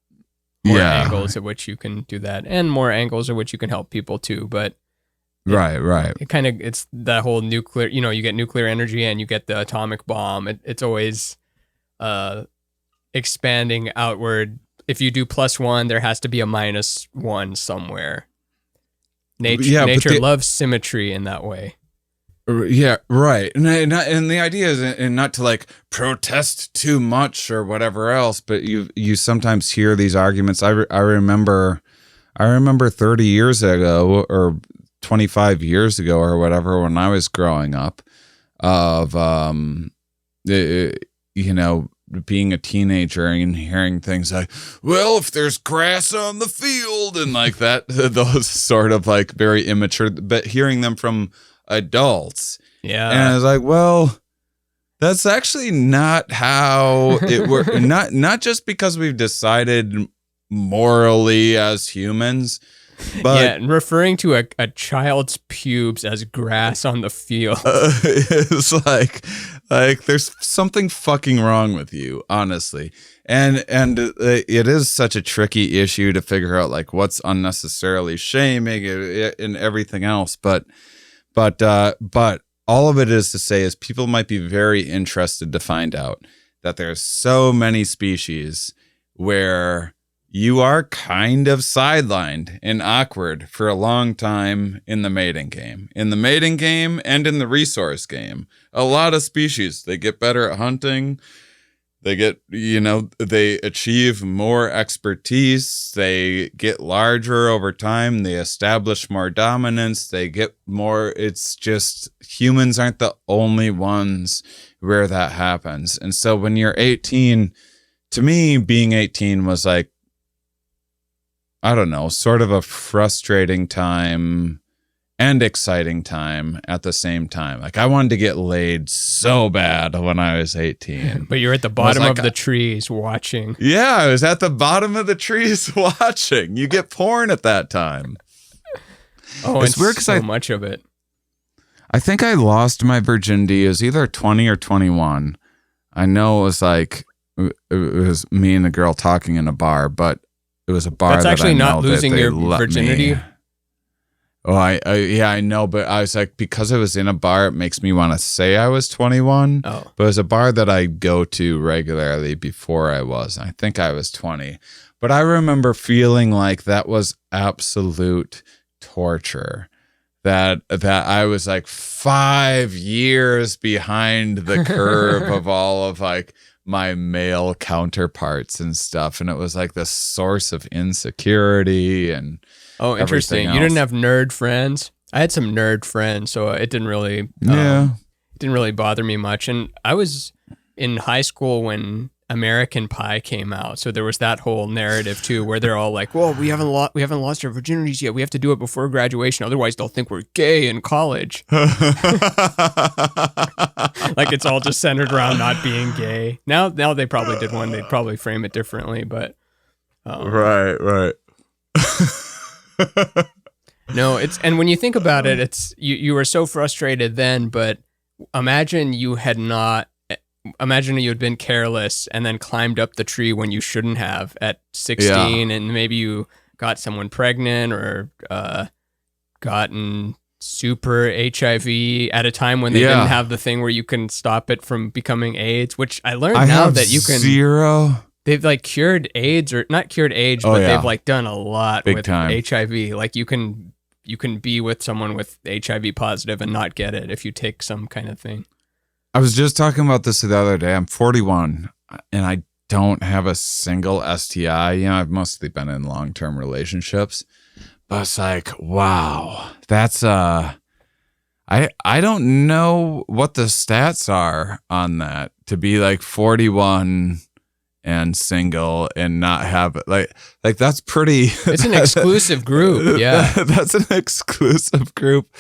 more angles at which you can do that, and more angles at which you can help people too. But right. It's that whole nuclear. You get nuclear energy and you get the atomic bomb. It's always expanding outward. If you do +1, there has to be a -1 somewhere. Nature loves symmetry in that way. Yeah, right. And the idea is not to like protest too much or whatever else, but you sometimes hear these arguments. I remember 30 years ago or 25 years ago or whatever, when I was growing up, of being a teenager and hearing things like, well, if there's grass on the field and like that, those sort of like very immature, but hearing them from adults. Yeah. And I was like, well, that's actually not how it works. Not just because we've decided morally as humans, but referring to a child's pubes as grass on the field. It's like there's something fucking wrong with you, honestly. And it is such a tricky issue to figure out like what's unnecessarily shaming and everything else. But all of it is to say is people might be very interested to find out that there's so many species where you are kind of sidelined and awkward for a long time in the mating game. In the mating game and in the resource game. A lot of species, they get better at hunting. They get, they achieve more expertise. They get larger over time. They establish more dominance. They get more. It's just humans aren't the only ones where that happens. And so when you're 18, to me, being 18 was like, I don't know, sort of a frustrating time and exciting time at the same time. Like I wanted to get laid so bad when I was 18. But you're at the bottom of the trees watching. Yeah, I was at the bottom of the trees watching. You get porn at that time. Oh, it's weird because much of it. I think I lost my virginity. It was either 20 or 21. I know it was like, it was me and a girl talking in a bar, but it was a bar that's that actually I know not losing your virginity. Oh, I know, but I was like, because I was in a bar, it makes me want to say I was 21. Oh. But it was a bar that I go to regularly before I was. I think I was 20. But I remember feeling like that was absolute torture. That I was like 5 years behind the curve of all of like my male counterparts and stuff. And it was like the source of insecurity and interesting. You didn't have nerd friends? I had some nerd friends, so it didn't really bother me much. And I was in high school when American Pie came out, so there was that whole narrative too, where they're all like, "Well, we haven't lost our virginities yet. We have to do it before graduation, otherwise they'll think we're gay in college." Like it's all just centered around not being gay. Now they probably did one. They'd probably frame it differently, but right. No, and when you think about it, it's you were so frustrated then, but imagine you had been careless and then climbed up the tree when you shouldn't have at 16, and maybe you got someone pregnant or gotten super HIV at a time when they didn't have the thing where you can stop it from becoming AIDS, which I learned now that you can. Zero. They've like cured AIDS, or not cured AIDS, but they've like done a lot Big with time. HIV. Like you can be with someone with HIV positive and not get it if you take some kind of thing. I was just talking about this the other day. I'm 41 and I don't have a single STI. I've mostly been in long-term relationships, but it's like, wow, that's I don't know what the stats are on that to be like 41 and single and not have it. Like that's pretty. It's an exclusive group. Yeah, that's an exclusive group.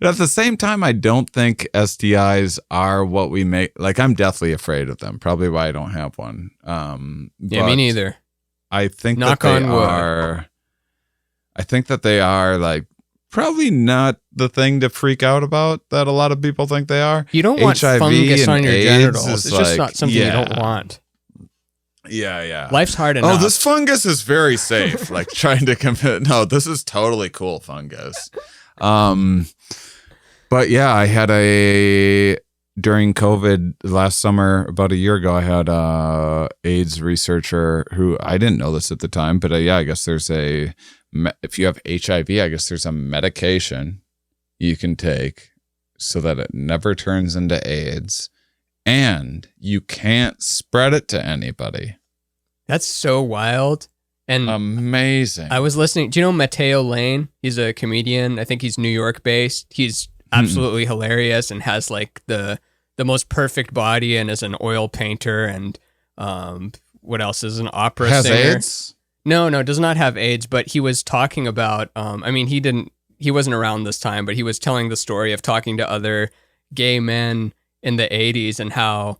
And at the same time, I don't think STIs are what we make. Like, I'm deathly afraid of them. Probably why I don't have one. Yeah, me neither. I think that they are. I think that they are like probably not the thing to freak out about that a lot of people think they are. You don't want HIV fungus on your AIDS genitals. It's just like, not something you don't want. Yeah. Life's hard enough. Oh, this fungus is very safe. Like trying to commit. No, this is totally cool fungus. But yeah, I had during COVID last summer, about a year ago, I had a AIDS researcher who, I didn't know this at the time, but yeah, I guess there's if you have HIV, I guess there's a medication you can take so that it never turns into AIDS, and you can't spread it to anybody. That's so wild and amazing. I was listening. Do you know Matteo Lane? He's a comedian. I think he's New York based. He's absolutely hilarious and has like the most perfect body and is an oil painter and what else is an opera has singer. AIDS? No, does not have AIDS, but he was talking about I mean he wasn't around this time, but he was telling the story of talking to other gay men in the 80s and how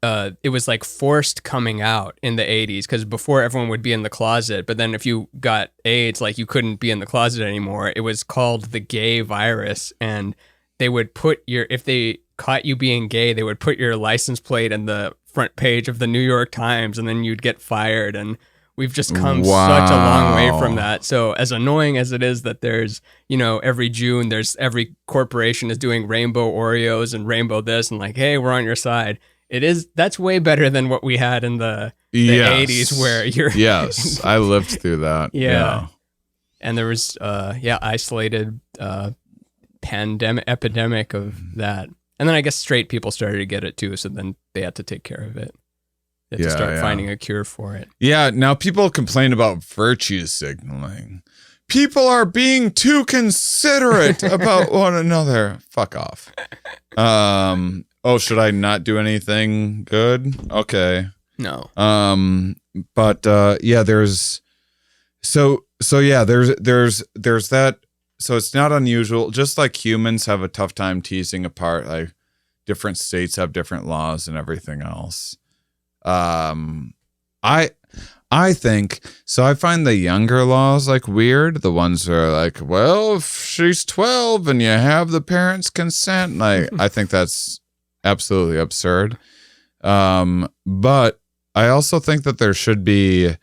it was like forced coming out in the 80s because before everyone would be in the closet, but then if you got AIDS, like you couldn't be in the closet anymore. It was called the gay virus, and they would put if they caught you being gay, they would put your license plate in the front page of the New York Times, and then you'd get fired. And we've just come such a long way from that. So as annoying as it is that there's, every June, every corporation is doing rainbow Oreos and rainbow this and like, hey, we're on your side. That's way better than what we had in the 80s where you're. Yes, I lived through that. Yeah. And there was, isolated epidemic of that. And then I guess straight people started to get it too. So then they had to take care of it. They had to start finding a cure for it. Yeah. Now people complain about virtue signaling. People are being too considerate about one another. Fuck off. Oh, should I not do anything good? Okay. No. But there's that. So it's not unusual. Just like humans have a tough time teasing apart, like different states have different laws and everything else. I think so. I find the younger laws like weird. The ones that are like, well, if she's 12 and you have the parents' consent, I think that's absolutely absurd. But I also think that there should be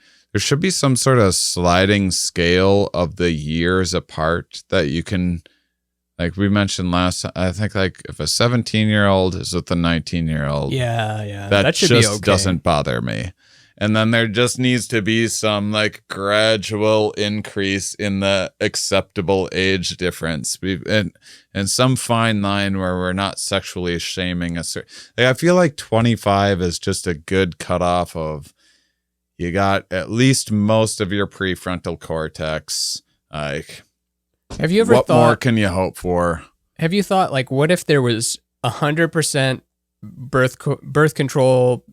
some sort of sliding scale of the years apart that you can, like we mentioned last time, I think like if a 17-year-old is with a 19-year-old, that should just be okay. Doesn't bother me. And then there just needs to be some like gradual increase in the acceptable age difference, and some fine line where we're not sexually shaming a certain. Like, I feel like 25 is just a good cutoff of you got at least most of your prefrontal cortex. Like, have you ever what thought? More can you hope for? Have you thought like, what if there was 100% birth control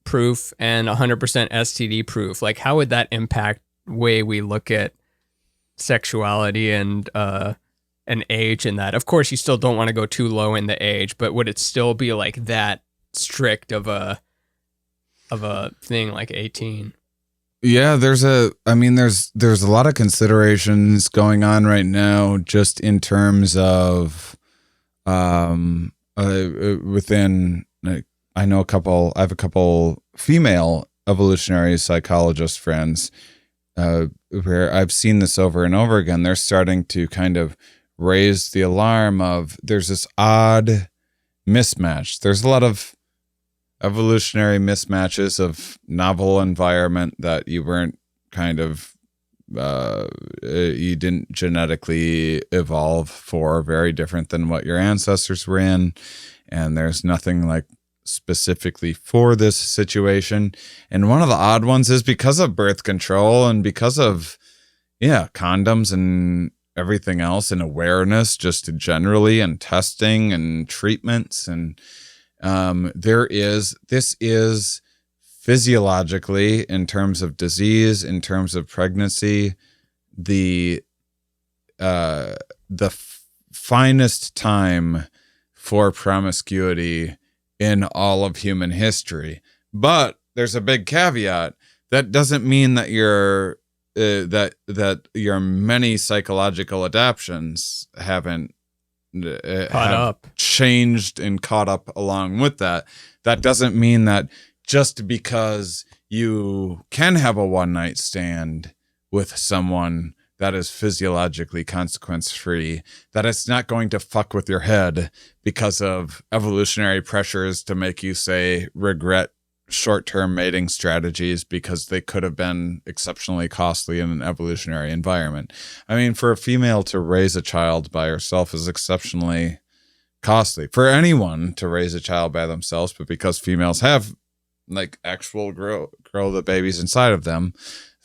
proof and 100% STD proof? Like, how would that impact way we look at sexuality and age in that? Of course, you still don't want to go too low in the age, but would it still be like that strict of a thing like 18? Yeah, there's a lot of considerations going on right now just in terms of within, like, I have a couple female evolutionary psychologist friends where I've seen this over and over again. They're starting to kind of raise the alarm of there's this odd mismatch. There's a lot of evolutionary mismatches of novel environment that you weren't kind of, you didn't genetically evolve for, very different than what your ancestors were in. And there's nothing like specifically for this situation. And one of the odd ones is because of birth control and because of condoms and everything else, and awareness just generally, and testing and treatments, and this is physiologically, in terms of disease, in terms of pregnancy, the finest time for promiscuity in all of human history. But there's a big caveat. That doesn't mean that your many psychological adaptions haven't changed and caught up along with that. That doesn't mean that just because you can have a one night stand with someone that is physiologically consequence free, that it's not going to fuck with your head because of evolutionary pressures to make you, say, regret short-term mating strategies because they could have been exceptionally costly in an evolutionary environment. I mean, for a female to raise a child by herself is exceptionally costly. For anyone to raise a child by themselves, but because females have like actual grow the babies inside of them,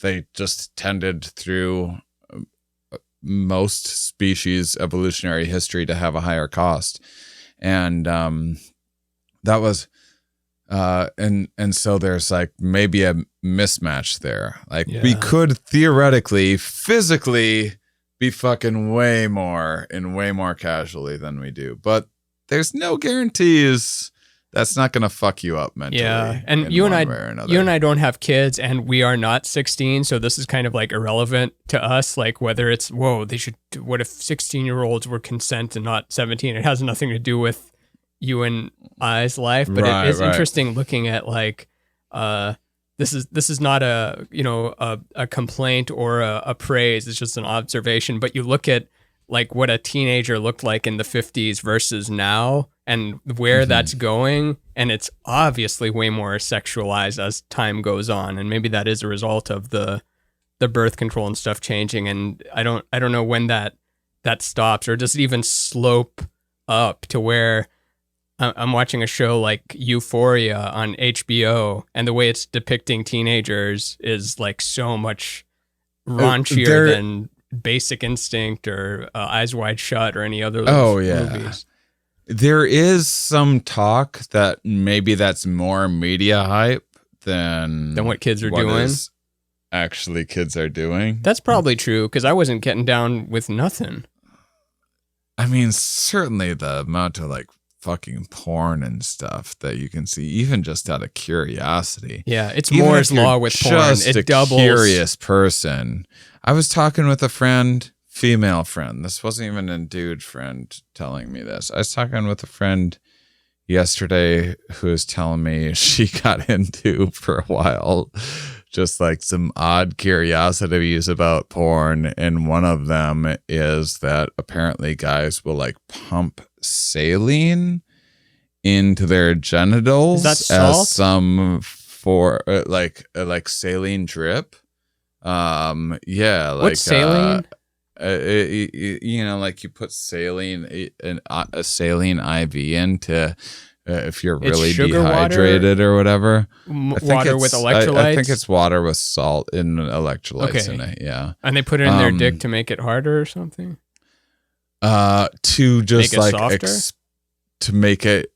they just tended through most species evolutionary history to have a higher cost. And that was and so there's like maybe a mismatch there. Like we could theoretically physically be fucking way more casually than we do, but there's no guarantees that's not gonna fuck you up mentally. Yeah, and you and I don't have kids, and we are not 16, so this is kind of like irrelevant to us. Like whether it's what if 16-year-olds were consent and not 17? It has nothing to do with you and I's life, but it is interesting looking at like this is not a complaint or a praise. It's just an observation. But you look at like what a teenager looked like in the 50s versus now, and where that's going, and it's obviously way more sexualized as time goes on, and maybe that is a result of the birth control and stuff changing. And I don't know when that stops, or does it even slope up to where I'm watching a show like Euphoria on HBO, and the way it's depicting teenagers is like so much raunchier than Basic Instinct or Eyes Wide Shut or any other movies. There is some talk that maybe that's more media hype than what kids are doing. Actually, kids are doing. That's probably true, because I wasn't getting down with nothing. I mean, certainly the amount of like fucking porn and stuff that you can see, even just out of curiosity. Yeah, it's Moore's law with porn. Just it doubles. Curious person. I was talking with a friend, female friend. This wasn't even a dude friend telling me this. I was talking with a friend yesterday who was telling me she got into for a while just like some odd curiosities about porn, and one of them is that apparently guys will like pump saline into their genitals as some for like saline drip. What's saline? Like you put saline, a saline IV into if you're really dehydrated or whatever. Water with electrolytes? I think it's water with salt and electrolytes in it, yeah. And they put it in their dick to make it harder or something? To just make it like softer? to make it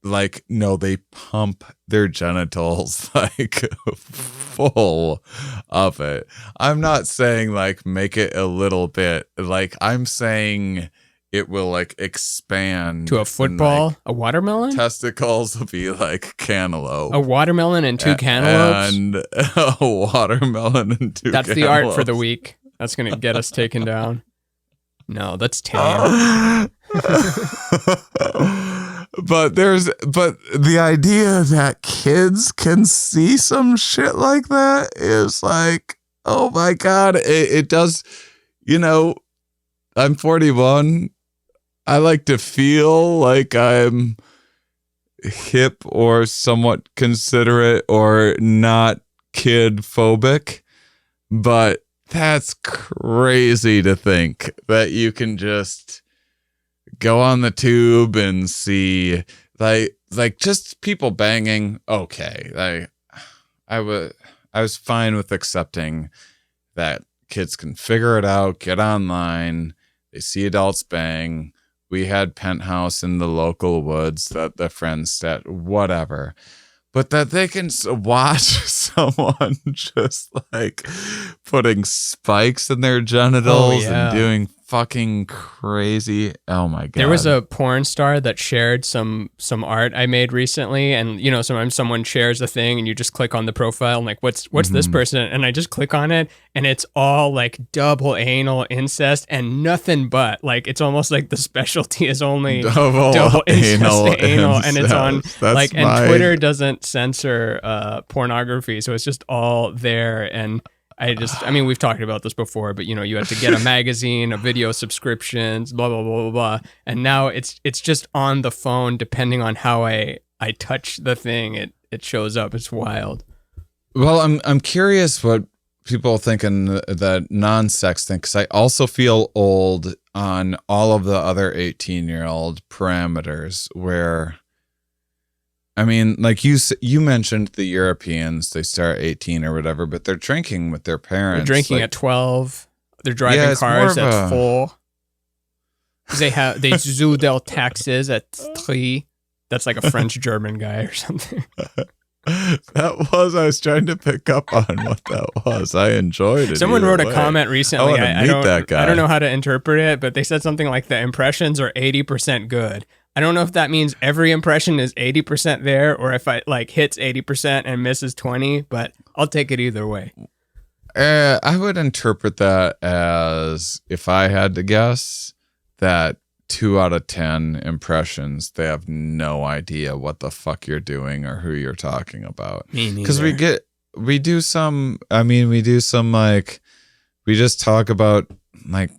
like, no, they pump their genitals like full of it. I'm not saying like make it a little bit, like I'm saying it will like expand to a football, and, like, a watermelon. Testicles will be like cantaloupe. A watermelon and two cantaloupes, and a watermelon and two. That's the art for the week. That's gonna get us taken down. No, that's tame. But the idea that kids can see some shit like that is like, oh my God, it does. I'm 41. I like to feel like I'm hip or somewhat considerate or not kid phobic, but that's crazy to think that you can just go on the tube and see like just people banging. Okay, I was fine with accepting that kids can figure it out, get online, they see adults bang. We had Penthouse in the local woods that the friends said, whatever. But that they can watch someone just like putting spikes in their genitals and doing fucking crazy. Oh my God. There was a porn star that shared some art I made recently, and you know, sometimes someone shares a thing and you just click on the profile and like, what's this person? And I just click on it and it's all like double anal incest and nothing but. Like, it's almost like the specialty is only double incest anal, and it's on like, and Twitter doesn't censor pornography, so it's just all there. And I mean, we've talked about this before, but you know, you had to get a magazine, a video subscriptions, blah, blah, blah, blah, blah. And now it's just on the phone, depending on how I touch the thing, it shows up. It's wild. Well, I'm curious what people think in the non-sex thing, because I also feel old on all of the other 18-year-old parameters where, I mean, like you mentioned the Europeans, they start 18 or whatever, but they're drinking with their parents. They're drinking at 12. They're driving cars at 4. They do their taxes at 3. That's like a French-German guy or something. I was trying to pick up on what that was. I enjoyed it. Someone wrote a comment recently. I meet that guy. I don't know how to interpret it, but they said something like the impressions are 80% good. I don't know if that means every impression is 80% there, or if I like hits 80% and misses 20, but I'll take it either way. I would interpret that as, if I had to guess, that 2 out of 10 impressions, they have no idea what the fuck you're doing or who you're talking about. Me neither. Because we do some like, we just talk about like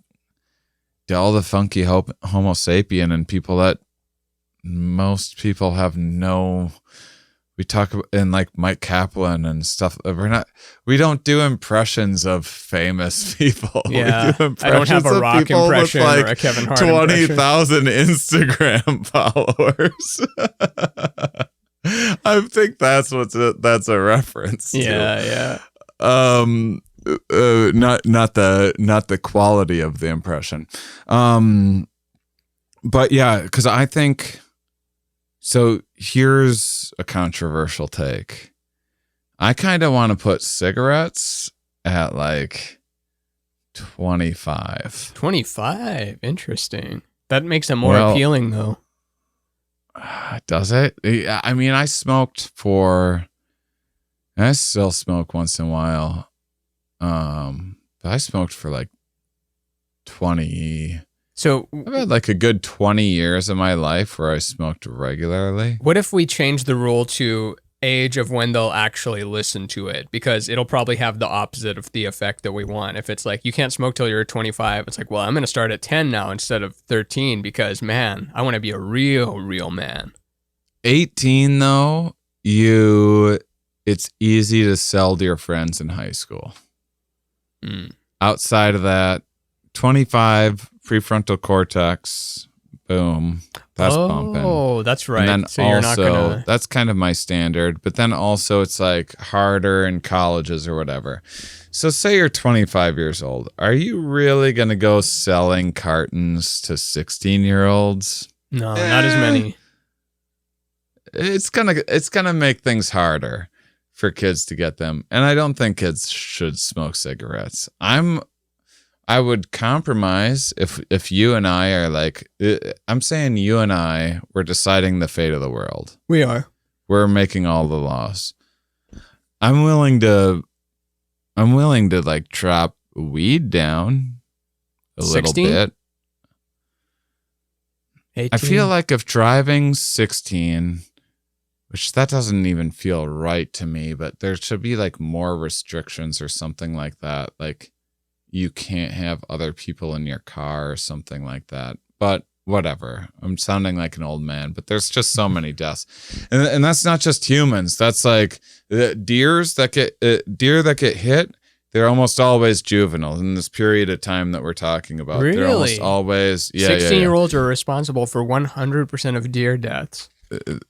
all the funky Homo sapien and people that most people have no. We talk about, and like Mike Kaplan and stuff. We don't do impressions of famous people. Yeah, I don't have a Rock impression like or a Kevin Hart 20,000 Instagram followers. I think that's a reference to. Yeah. Not the quality of the impression. But yeah, because I think. So here's a controversial take. I kind of want to put cigarettes at like 25. 25? Interesting. That makes it more appealing, though. Does it? I mean, I still smoke once in a while. But I smoked for like 20. So I've had like a good 20 years of my life where I smoked regularly. What if we change the rule to age of when they'll actually listen to it? Because it'll probably have the opposite of the effect that we want. If it's like, you can't smoke till you're 25, it's like, well, I'm going to start at 10 now instead of 13 because, man, I want to be a real man. 18, though, it's easy to sell to your friends in high school. Outside of that, 25... prefrontal cortex, boom, that's bumping. Oh, that's right. And then so also, you're not gonna... that's kind of my standard. But then also it's like harder in colleges or whatever. So say you're 25 years old. Are you really going to go selling cartons to 16-year-olds? No, not as many. It's gonna make things harder for kids to get them. And I don't think kids should smoke cigarettes. I would compromise if you and I are like, I'm saying you and I, we're deciding the fate of the world. We are. We're making all the laws. I'm willing to like drop weed down a 16? Little bit. 18? I feel like if driving 16, which that doesn't even feel right to me, but there should be like more restrictions or something like that. Like, you can't have other people in your car or something like that. But whatever. I'm sounding like an old man, but there's just so many deaths. And that's not just humans. That's like deer that get hit. They're almost always juvenile in this period of time that we're talking about. Really? They're almost always 16-year-olds are responsible for 100% of deer deaths.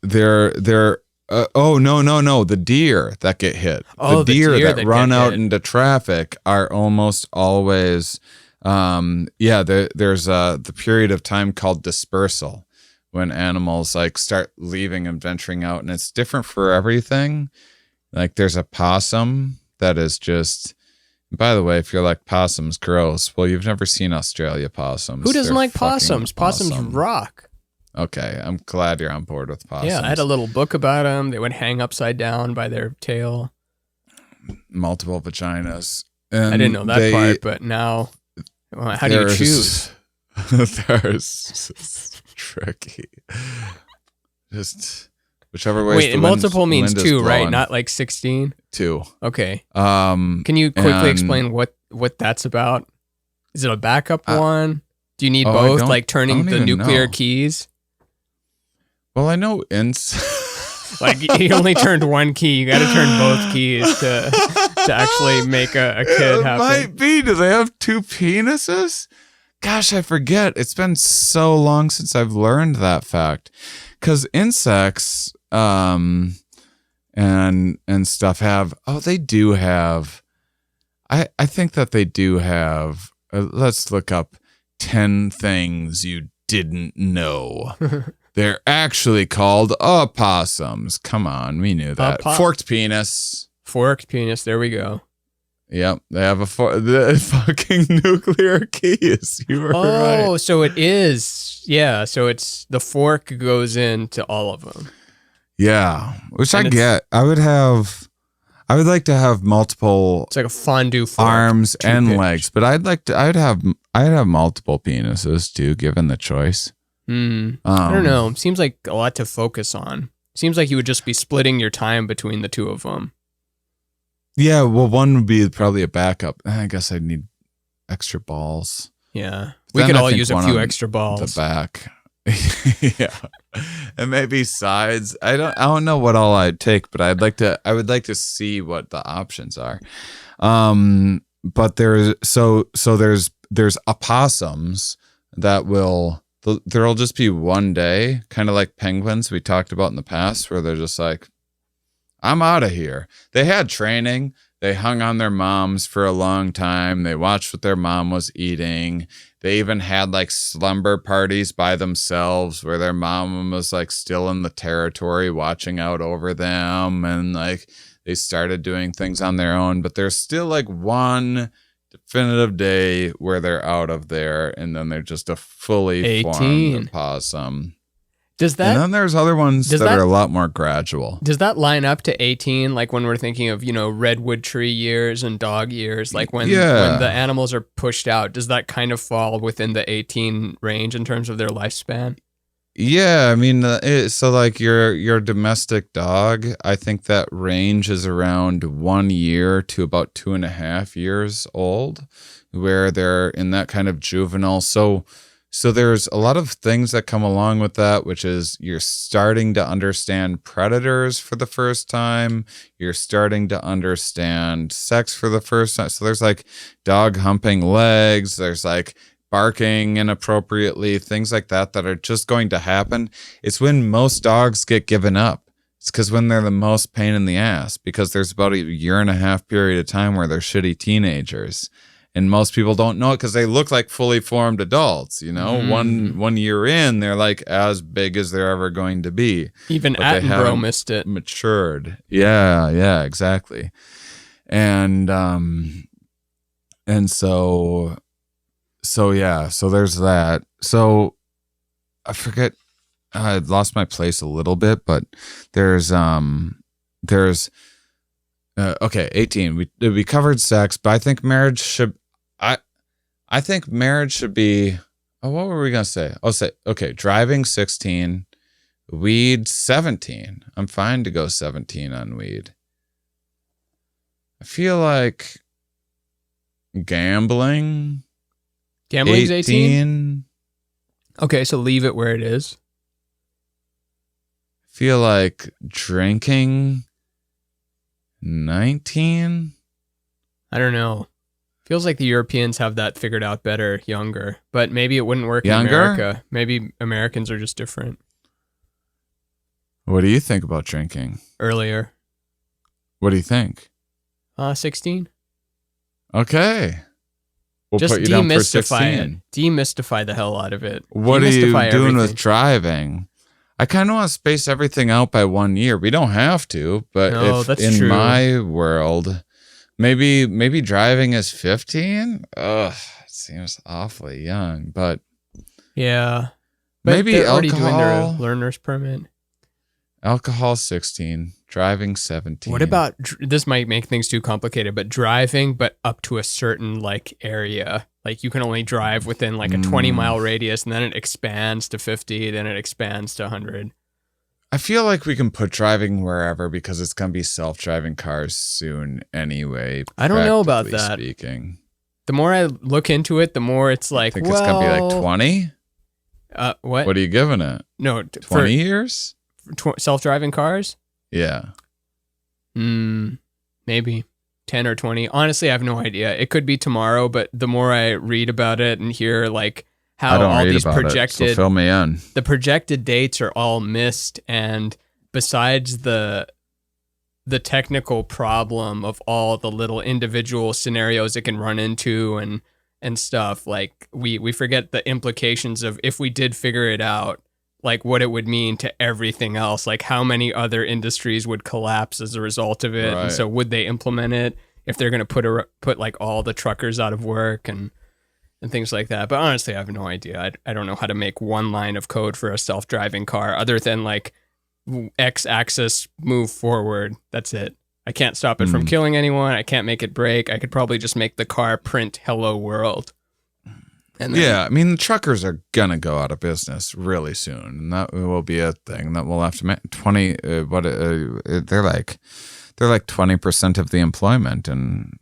They're no. The deer that get hit. Oh, the deer that run out into traffic are almost always, there's the period of time called dispersal when animals like start leaving and venturing out, and it's different for everything. Like there's a possum that is just, By the way, if you're like possums gross, well, you've never seen Australia possums. Who doesn't They're like possums? Possums awesome. rock. Okay, I'm glad you're on board with possums. Yeah, I had a little book about them. They would hang upside down by their tail. Multiple vaginas. And I didn't know that part, but now, how do you choose? There's tricky. Just whichever way. Wait, multiple means 2, right? Not like 16? 2. Okay. Can you quickly explain what that's about? Is it a backup one? Do you need both, like turning the nuclear keys? Well, I know like you only turned one key. You got to turn both keys to actually make a kid happen. Might be. Do they have 2 penises? Gosh, I forget. It's been so long since I've learned that fact. Because insects and stuff have. Oh, they do have. I think that they do have. Let's look up 10 things you didn't know. They're actually called opossums. Come on, we knew that. Forked penis. Forked penis. There we go. Yep, they have the fucking nuclear keys. You were right. Oh, so it is. Yeah, so it's the fork goes into all of them. Yeah, which I get. I would like to have multiple. It's like a fondue fork, arms and legs, but I'd have multiple penises too, given the choice. I don't know. Seems like a lot to focus on. Seems like you would just be splitting your time between the 2 of them. Yeah, well, one would be probably a backup. I guess I'd need extra balls. Yeah, we could all use a few extra balls. The back. Yeah, and maybe sides. I don't know what all I'd take, but I would like to see what the options are. But there's opossums that will. There'll just be one day, kind of like penguins we talked about in the past, where they're just like, I'm out of here. They had training. They hung on their moms for a long time. They watched what their mom was eating. They even had like slumber parties by themselves where their mom was like still in the territory watching out over them. And like they started doing things on their own, but there's still like one definitive day where they're out of there, and then they're just a fully formed opossum. And then there's other ones that are a lot more gradual. Does that line up to 18? Like when we're thinking of, redwood tree years and dog years, like when the animals are pushed out, does that kind of fall within the 18 range in terms of their lifespan? Yeah, I mean, so like your domestic dog, I think that range is around 1 year to about 2.5 years old, where they're in that kind of juvenile. So there's a lot of things that come along with that, which is you're starting to understand predators for the first time. You're starting to understand sex for the first time. So there's like dog humping legs. There's like barking inappropriately, things like that are just going to happen. It's when most dogs get given up. It's because when they're the most pain in the ass, because there's about 1.5 years period of time where they're shitty teenagers. And most people don't know it because they look like fully formed adults, One year in, they're like as big as they're ever going to be. Even Attenborough missed it. Matured. Yeah, exactly. And so there's that. So I forget, I lost my place a little bit, but there's 18. We covered sex, but I think marriage should. I think marriage should be. Oh, what were we gonna say? I'll say okay. Driving 16, weed 17. I'm fine to go 17 on weed. I feel like gambling's 18. Okay, so leave it where it is. I feel like drinking 19. I don't know. Feels like the Europeans have that figured out better younger, but maybe it wouldn't work in America. Maybe Americans are just different. What do you think about drinking? Earlier. What do you think? 16. Okay. We'll just put you down for 16. Demystify it. Demystify the hell out of it. What are you doing with driving? I kind of want to space everything out by 1 year. We don't have to, but in my world, Maybe driving is 15. Ugh, it seems awfully young. But yeah, but maybe they're alcohol. already doing their learner's permit. Alcohol 16, driving 17. What about this? Might make things too complicated, but driving, but up to a certain like area. Like you can only drive within like a 20-mile radius, and then it expands to 50, then it expands to 100. I feel like we can put driving wherever because it's going to be self-driving cars soon anyway. I don't know about that. Speaking. The more I look into it, the more it's like, I think it's going to be like 20? What? What are you giving it? No. 20 years? Self-driving cars? Yeah. Maybe 10 or 20. Honestly, I have no idea. It could be tomorrow, but the more I read about it and hear like how all these projected, so fill me in. The projected dates are all missed, and besides the technical problem of all the little individual scenarios it can run into and stuff, like we forget the implications of if we did figure it out, like what it would mean to everything else, like how many other industries would collapse as a result of it. Right. And so would they implement it if they're going to put like all the truckers out of work and things like that. But honestly, I have no idea. I don't know how to make one line of code for a self-driving car other than like X-axis move forward. That's it. I can't stop it from killing anyone. I can't make it break. I could probably just make the car print hello world. And then, yeah, I mean, the truckers are gonna go out of business really soon, and that will be a thing that we'll have to make. 20, they're like 20% of the employment and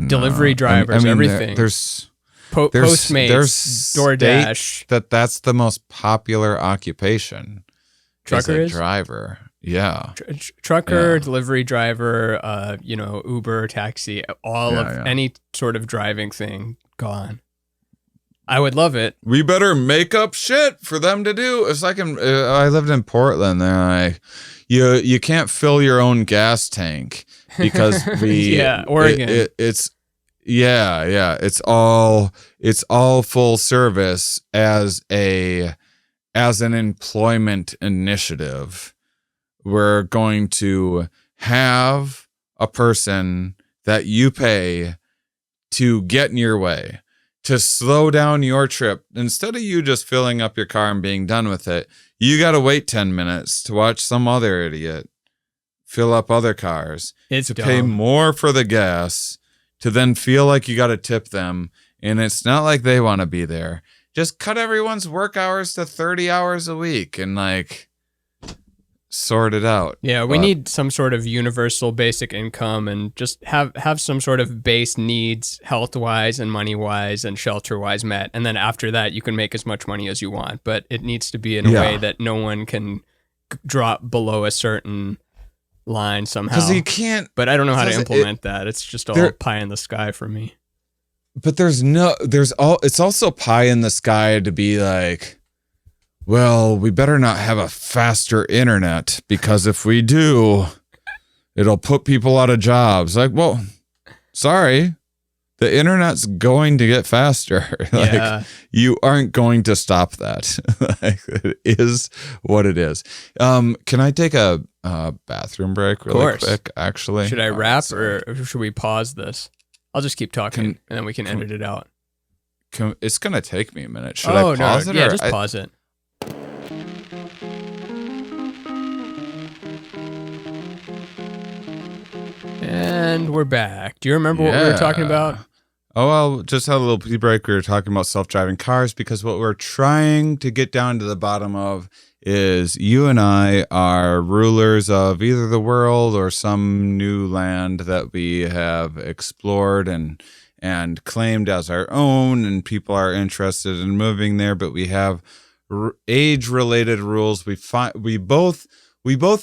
delivery drivers, everything. There's Postmates, DoorDash. That's the most popular occupation. Trucker is a driver. Yeah, trucker, delivery driver, Uber, taxi, all of any sort of driving thing gone. I would love it. We better make up shit for them to do. It's like I lived in Portland. They're like, you can't fill your own gas tank because Oregon. It's all full service as an employment initiative. We're going to have a person that you pay to get in your way, to slow down your trip. Instead of you just filling up your car and being done with it, you got to wait 10 minutes to watch some other idiot fill up other cars. It's to dumb. Pay more for the gas, to then feel like you got to tip them. And it's not like they want to be there. Just cut everyone's work hours to 30 hours a week and like sort it out. Yeah, we need some sort of universal basic income and just have some sort of base needs health-wise and money-wise and shelter-wise met. And then after that, you can make as much money as you want. But it needs to be in a way that no one can drop below a certain line somehow. Because you can't. But I don't know how to implement that. It's just all pie in the sky for me. But it's also pie in the sky to be like, well, we better not have a faster internet because if we do, it'll put people out of jobs. Like, well, sorry, the internet's going to get faster. You aren't going to stop that. It is what it is. Can I take a bathroom break really quick, actually? Should I wrap or should we pause this? I'll just keep talking and then we can edit it out. It's going to take me a minute. Should I pause it? Yeah, just pause it. And we're back. Do you remember what we were talking about? Oh, well, just had a little pee break. We were talking about self-driving cars because what we're trying to get down to the bottom of is you and I are rulers of either the world or some new land that we have explored and claimed as our own, and people are interested in moving there, but we have age-related rules. We both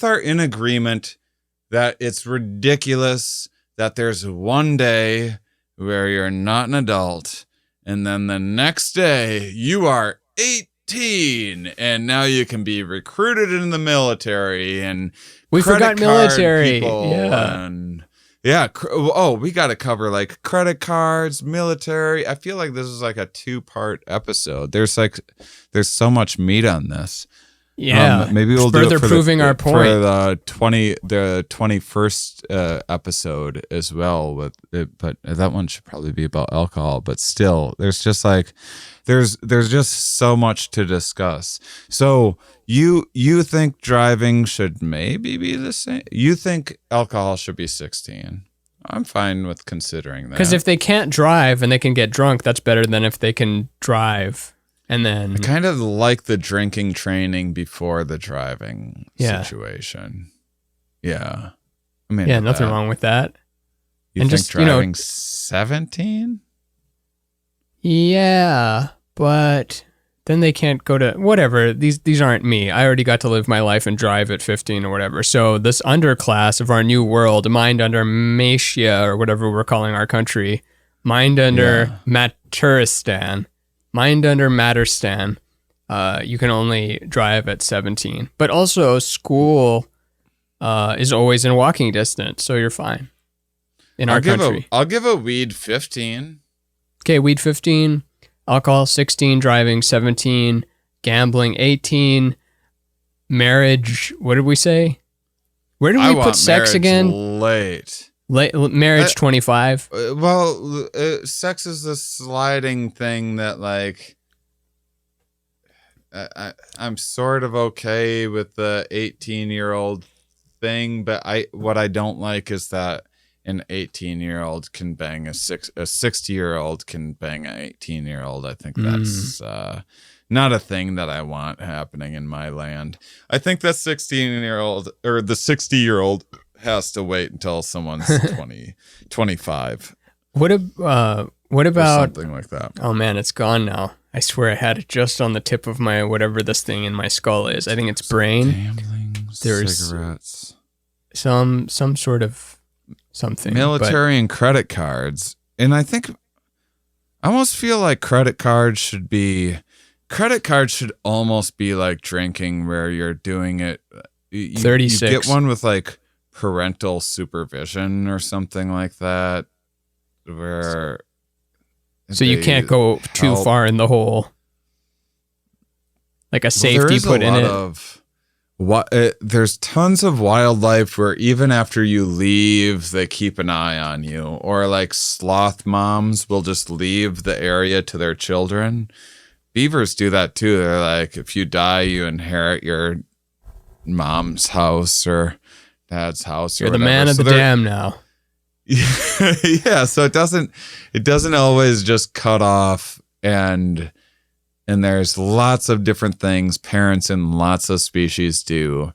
are in agreement that it's ridiculous that there's one day where you're not an adult and then the next day you are 18 and now you can be recruited in the military and we forgot military. We got to cover like credit cards, military. I feel like this is like a 2-part episode. There's so much meat on this. Yeah, maybe we'll do further it for proving our point for the 21st episode as well. With it, but that one should probably be about alcohol. But still, there's just like there's just so much to discuss. So you think driving should maybe be the same? You think alcohol should be 16? I'm fine with considering that. Because if they can't drive and they can get drunk, that's better than if they can drive. And then I kind of like the drinking training before the driving situation. Yeah. I mean, yeah, nothing wrong with that. You think just driving 17? Yeah, but then they can't go to whatever. These aren't me. I already got to live my life and drive at 15 or whatever. So this underclass of our new world, mind under Macia or whatever we're calling our country, mind under Maturistan. Mind under Matterstan, you can only drive at 17. But also, school is always in walking distance, so you're fine in our country. I'll give a weed 15. Okay, weed 15, alcohol 16, driving 17, gambling 18, marriage, what did we say? Where did we put sex again? Marriage 25. Sex is a sliding thing that like I'm sort of okay with the 18-year-old thing, but what I don't like is that an 18-year-old can bang a 60-year-old can bang an 18-year-old. I think that's not a thing that I want happening in my land. I think that 16-year-old or the 60-year-old has to wait until someone's 25. What about something like that? Oh man, it's gone now. I swear I had it just on the tip of my whatever this thing in my skull is. I think it's brain. Gambling, cigarettes, some sort of something. Military and credit cards. And I almost feel like credit cards should almost be like drinking, where you're doing it. 36. You get one with like parental supervision or something like that, where so you can't go too far in the hole, like a safety put in it. There's tons of wildlife where even after you leave they keep an eye on you, or like sloth moms will just leave the area to their children. Beavers do that too. They're like, if you die you inherit your mom's house or dad's house. You're the man of the dam now. Yeah, so it doesn't always just cut off, and there's lots of different things parents in lots of species do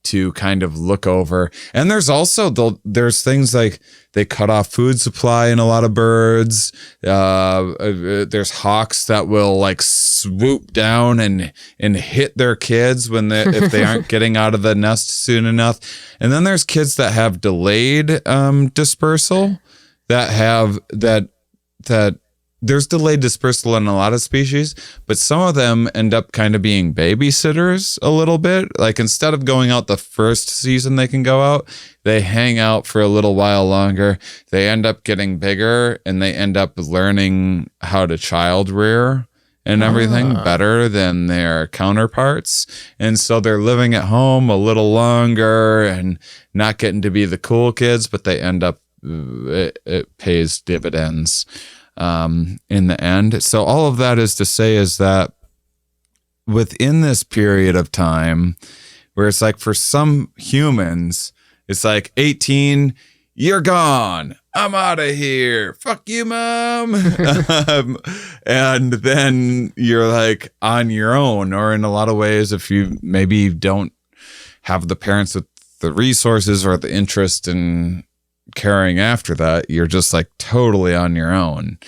to kind of look over. And there's also there's things like they cut off food supply in a lot of birds. There's hawks that will like swoop down and hit their kids if they aren't getting out of the nest soon enough. And then there's kids that have delayed dispersal that there's delayed dispersal in a lot of species, but some of them end up kind of being babysitters a little bit. Like instead of going out the first season they can go out, they hang out for a little while longer. They end up getting bigger and they end up learning how to child rear and everything better than their counterparts. And so they're living at home a little longer and not getting to be the cool kids, but they end up, it pays dividends in the end. So all of that is to say is that within this period of time where it's like for some humans, it's like 18, you're gone. I'm out of here. Fuck you, mom. And then you're like on your own, or in a lot of ways, if you maybe don't have the parents with the resources or the interest in carrying after that, you're just like totally on your own.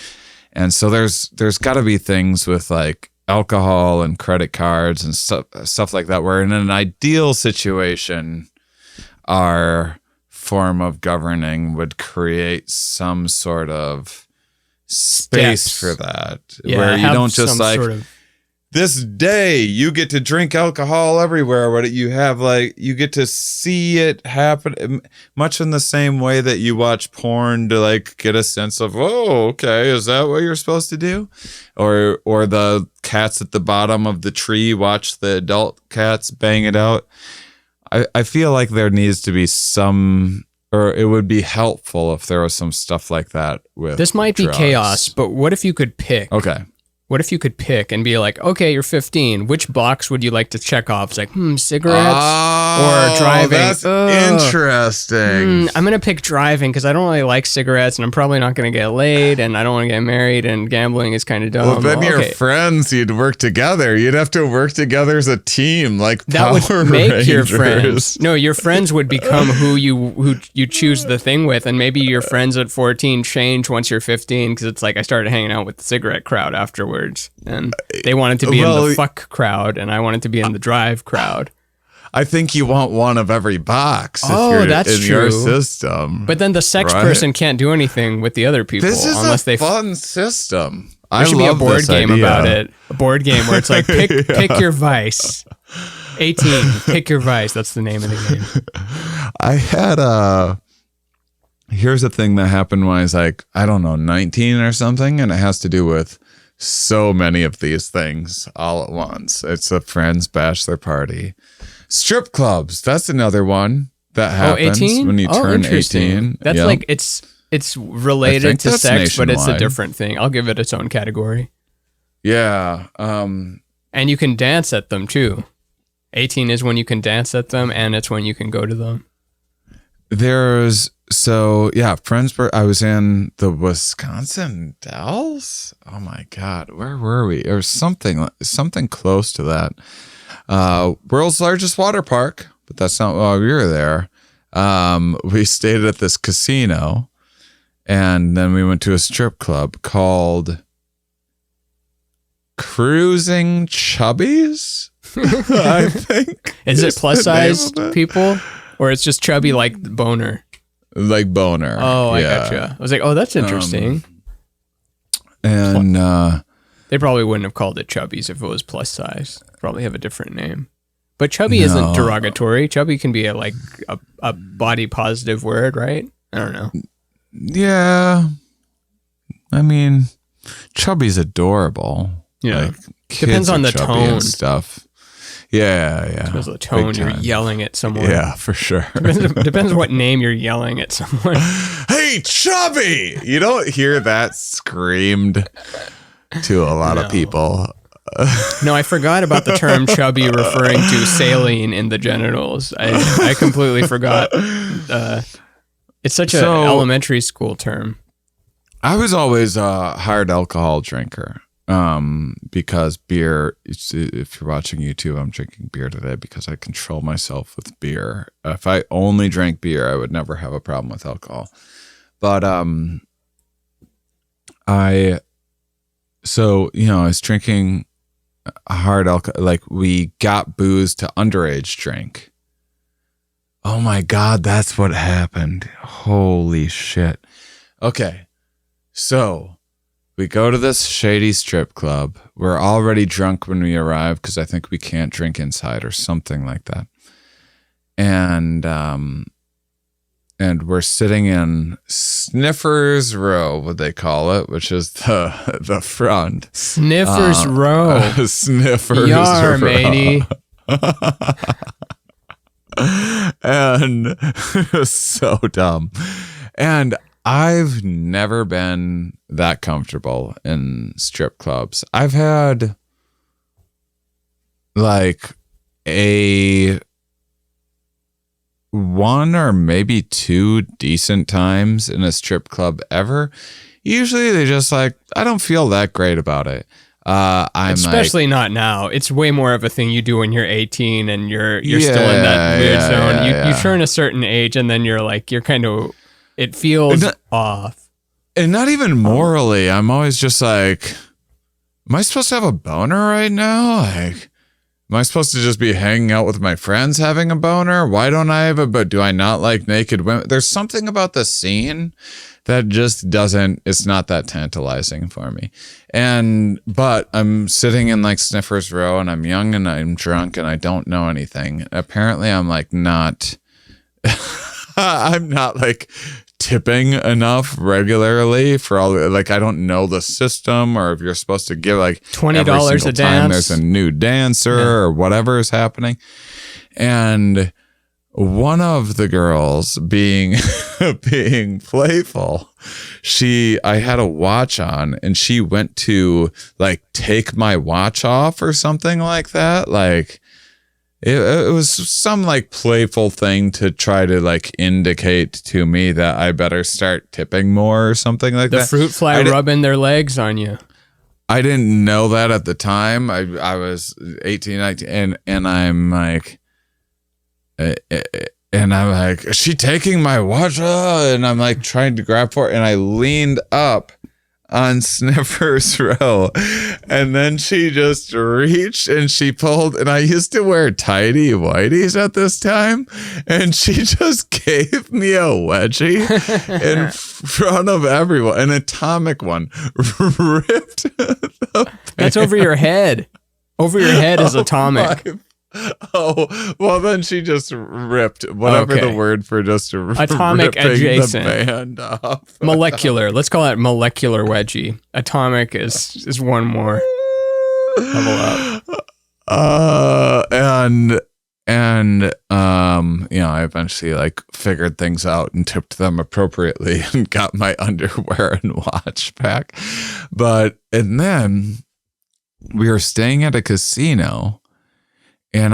And so there's got to be things with like alcohol and credit cards and stuff like that, where in an ideal situation our form of governing would create some sort of space for that, where you don't just like this day you get to drink alcohol everywhere, but you have you get to see it happen much in the same way that you watch porn to get a sense of, oh, okay, is that what you're supposed to do? Or the cats at the bottom of the tree watch the adult cats bang it out. I feel like there needs to be some, or it would be helpful if there was some stuff like that with this might drugs. Be chaos, but what if you could pick? Okay. What if you could pick and be like, okay, you're 15. Which box would you like to check off? It's like, cigarettes or driving. That's interesting. I'm going to pick driving because I don't really like cigarettes and I'm probably not going to get laid and I don't want to get married and gambling is kind of dumb. Well, then your friends, you'd work together. You'd have to work together as a team, like Power that would make Rangers. Your friends. No, your friends would become who you choose the thing with, and maybe your friends at 14 change once you're 15 because it's like I started hanging out with the cigarette crowd afterwards. And they wanted to be in the fuck crowd, and I wanted to be in the drive crowd. I think you want one of every box if that's in true. your system. But then the sex person can't do anything with the other people. This is unless a fun system. There should be a board game about it. A board game where it's like, pick your vice. 18, pick your vice. That's the name of the game. I had here's a thing that happened when I was 19 or something, and it has to do with so many of these things all at once. It's a friend's bachelor party. Strip clubs, that's another one that happens 18? when you turn 18. That's it's related to sex, but it's a different thing. I'll give it its own category. Yeah. And you can dance at them too. 18 is when you can dance at them, and it's when you can go to them. Friends. I was in the Wisconsin Dells. Oh my God, where were we? Or something close to that. World's largest water park, but that's not why we were there. We stayed at this casino, and then we went to a strip club called Cruising Chubbies. I think. Is it plus size people, or it's just chubby like boner? Like boner. Oh, I gotcha. I was like, oh, that's interesting. And they probably wouldn't have called it chubbies if it was plus size. Probably have a different name. But chubby isn't derogatory. Chubby can be a body positive word, right? I don't know. Yeah. I mean, chubby's adorable. Yeah. Depends on the tone and stuff. Yeah. Depends on the tone you're yelling at someone. Yeah, for sure. Depends what name you're yelling at someone. Hey, chubby! You don't hear that screamed to a lot of people. No, I forgot about the term chubby referring to saline in the genitals. I completely forgot. It's such an elementary school term. I was always a hard alcohol drinker. Because beer, if you're watching YouTube, I'm drinking beer today because I control myself with beer. If I only drank beer, I would never have a problem with alcohol. But I was drinking hard alcohol. We got booze to underage drink. Oh my God, that's what happened. Holy shit. Okay, so we go to this shady strip club. We're already drunk when we arrive because I think we can't drink inside or something like that. And we're sitting in Sniffer's Row, what they call it, which is the front. Sniffer's Row. Sniffer's Yar, Row. matey. And so dumb. And I've never been that comfortable in strip clubs. I've had a one or maybe two decent times in a strip club ever. Usually they just I don't feel that great about it. Especially not now. It's way more of a thing you do when you're 18 and you're still in that weird zone. You turn a certain age and then you're kind of, it feels off. And not even morally. I'm always just am I supposed to have a boner right now? Am I supposed to just be hanging out with my friends having a boner? Why don't I have but do I not like naked women? There's something about the scene that just doesn't, it's not that tantalizing for me. But I'm sitting in like Sniffer's Row and I'm young and I'm drunk and I don't know anything. Apparently I'm like not, I'm not like tipping enough regularly for all, like I don't know the system, or if you're supposed to give like $20 a dance, there's a new dancer or whatever is happening. And one of the girls being being playful, I had a watch on and she went to like take my watch off or something like that. Like it was some like playful thing to try to like indicate to me that I better start tipping more or something like that. The fruit fly rubbing their legs on you. I didn't know that at the time. I was 18, 19, and I'm like, is she taking my watch? And I'm like trying to grab for it, and I leaned up on Sniffer's Row, and then she just reached and she pulled, and I used to wear tidy whities at this time, and she just gave me a wedgie in front of everyone, an atomic one, ripped the That's over your head. Over your head is atomic. Oh, well then she just ripped whatever the word for just atomic adjacent the band off. Molecular. Let's call it molecular wedgie. Atomic is one more level up. I eventually like figured things out and tipped them appropriately and got my underwear and watch back. And then we were staying at a casino. And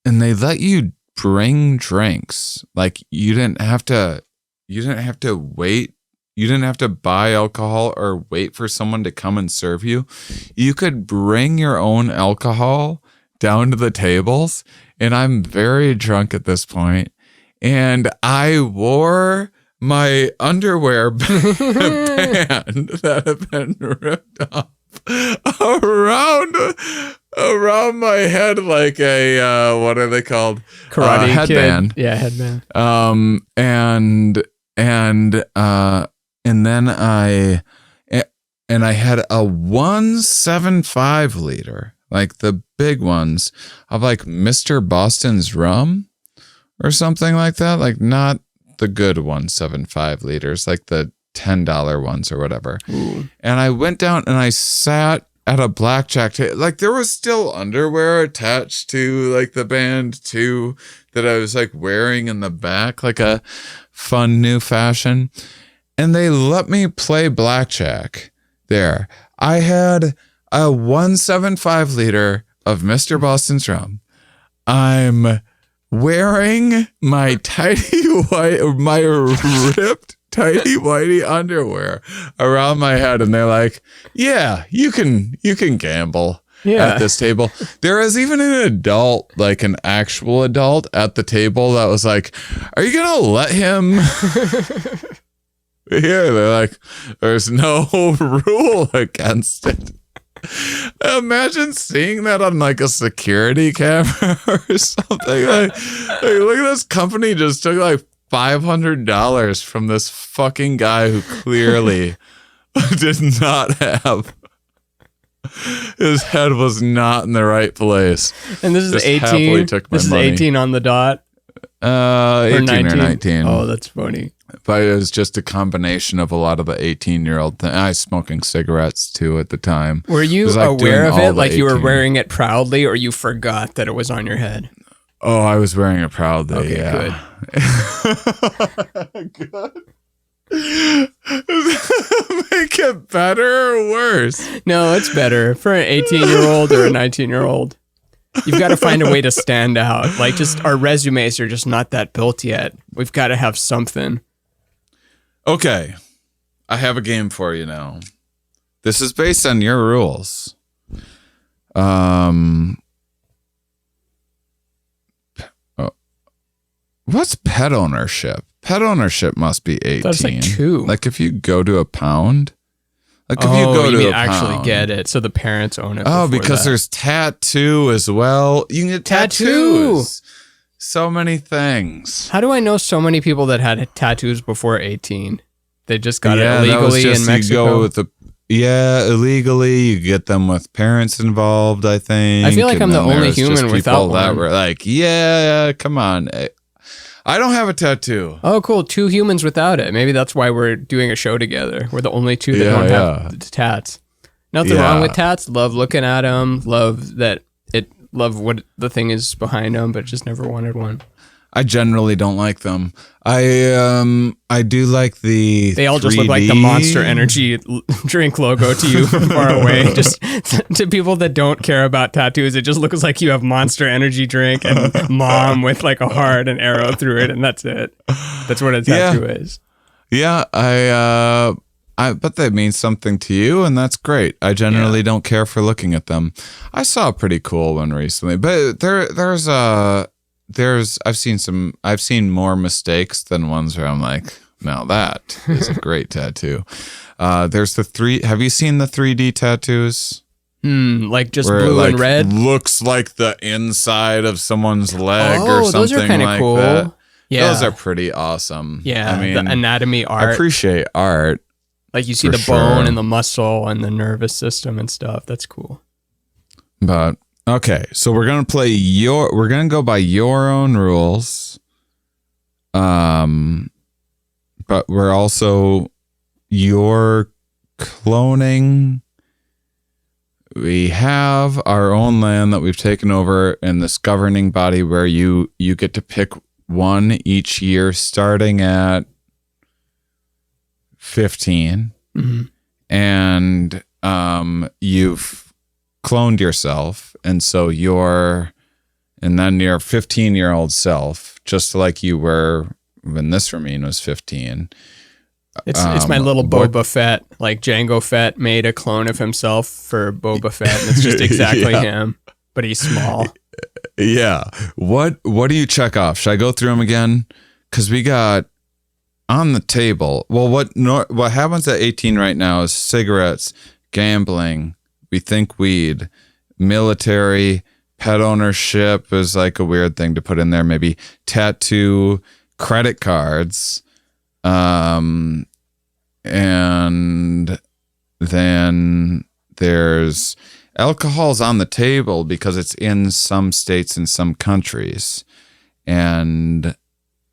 they let you bring drinks. Like you didn't have to wait. You didn't have to buy alcohol or wait for someone to come and serve you. You could bring your own alcohol down to the tables. And I'm very drunk at this point. And I wore my underwear band that had been ripped off around my head like a what are they called? Karate headband. Kid. Yeah, headband. And then I had a 175 liter, like the big ones of like Mr. Boston's rum or something like that, like not the good 175 liters, like the $10 ones or whatever. Ooh. And I went down and I sat at a blackjack table. Like there was still underwear attached to like the band too that I was like wearing in the back, like a fun new fashion. And they let me play blackjack there. I had a 175 liter of Mr. Boston's rum. I'm wearing my my ripped tidy whitey underwear around my head, and they're like, yeah, you can gamble at this table. There is even an adult, like an actual adult at the table that was like, are you gonna let him here? They're like, there's no rule against it. Imagine seeing that on like a security camera or something. Like look at this company just took like $500 from this fucking guy who clearly did not have, his head was not in the right place. And this is just 18. This is 18 on the dot. 18 or 19. Oh, that's funny. But it was just a combination of a lot of the 18-year-old thing. I was smoking cigarettes too at the time. Were you aware of it? Like you were wearing it proudly, or you forgot that it was on your head? Oh, I was wearing it proudly. Okay, yeah. Good. Make it better or worse? No, it's better for an 18-year-old or a 19-year-old. You've got to find a way to stand out. Like, just our resumes are just not that built yet. We've got to have something. Okay, I have a game for you now. This is based on your rules. What's pet ownership? Pet ownership must be 18. That's like 2. Like if you go to a pound, Like if you go to a actually pound. get it, so the parents own it. Oh, because there's tattoo as well. You can get tattoos. So many things. How do I know so many people that had tattoos before 18? They just got it illegally in Mexico. Illegally. You get them with parents involved, I think. I feel like I'm the only human without one. That were like, yeah, come on. I don't have a tattoo. Oh, cool. 2 humans without it. Maybe that's why we're doing a show together. We're the only 2 that don't have tats. Nothing wrong with tats. Love looking at them. Love what the thing is behind them, but just never wanted one. I generally don't like them. I do like the. They all 3D. just look like the Monster Energy drink logo to you from far away. Just to people that don't care about tattoos, it just looks like you have Monster Energy drink and mom with like a heart and arrow through it, and that's it. That's what a tattoo is. Yeah, but that means something to you, and that's great. I generally don't care for looking at them. I saw a pretty cool one recently, but I've seen more mistakes than ones where I'm like, now that is a great tattoo. There's have you seen the 3D tattoos? Like just where blue it, and red? Looks like the inside of someone's leg or something those are kind of cool. that. Yeah. Those are pretty awesome. Yeah, I mean, the anatomy art. I appreciate art. Like you see the bone and the muscle and the nervous system and stuff. That's cool. But okay, so we're gonna go by your own rules. But we're also your cloning. We have our own land that we've taken over in this governing body where you get to pick one each year starting at 15. Mm-hmm. And you've cloned yourself, and so your 15-year-old self, just like you were when this Ramin was 15. It's my little Boba Fett, like Jango Fett made a clone of himself for Boba Fett, and it's just exactly him, but he's small. Yeah. What do you check off? Should I go through them again? Because we got on the table. Well, what happens at 18 right now is cigarettes, gambling, we think weed, military, pet ownership is like a weird thing to put in there. Maybe tattoo, credit cards, and then there's alcohol's on the table because it's in some states and some countries. And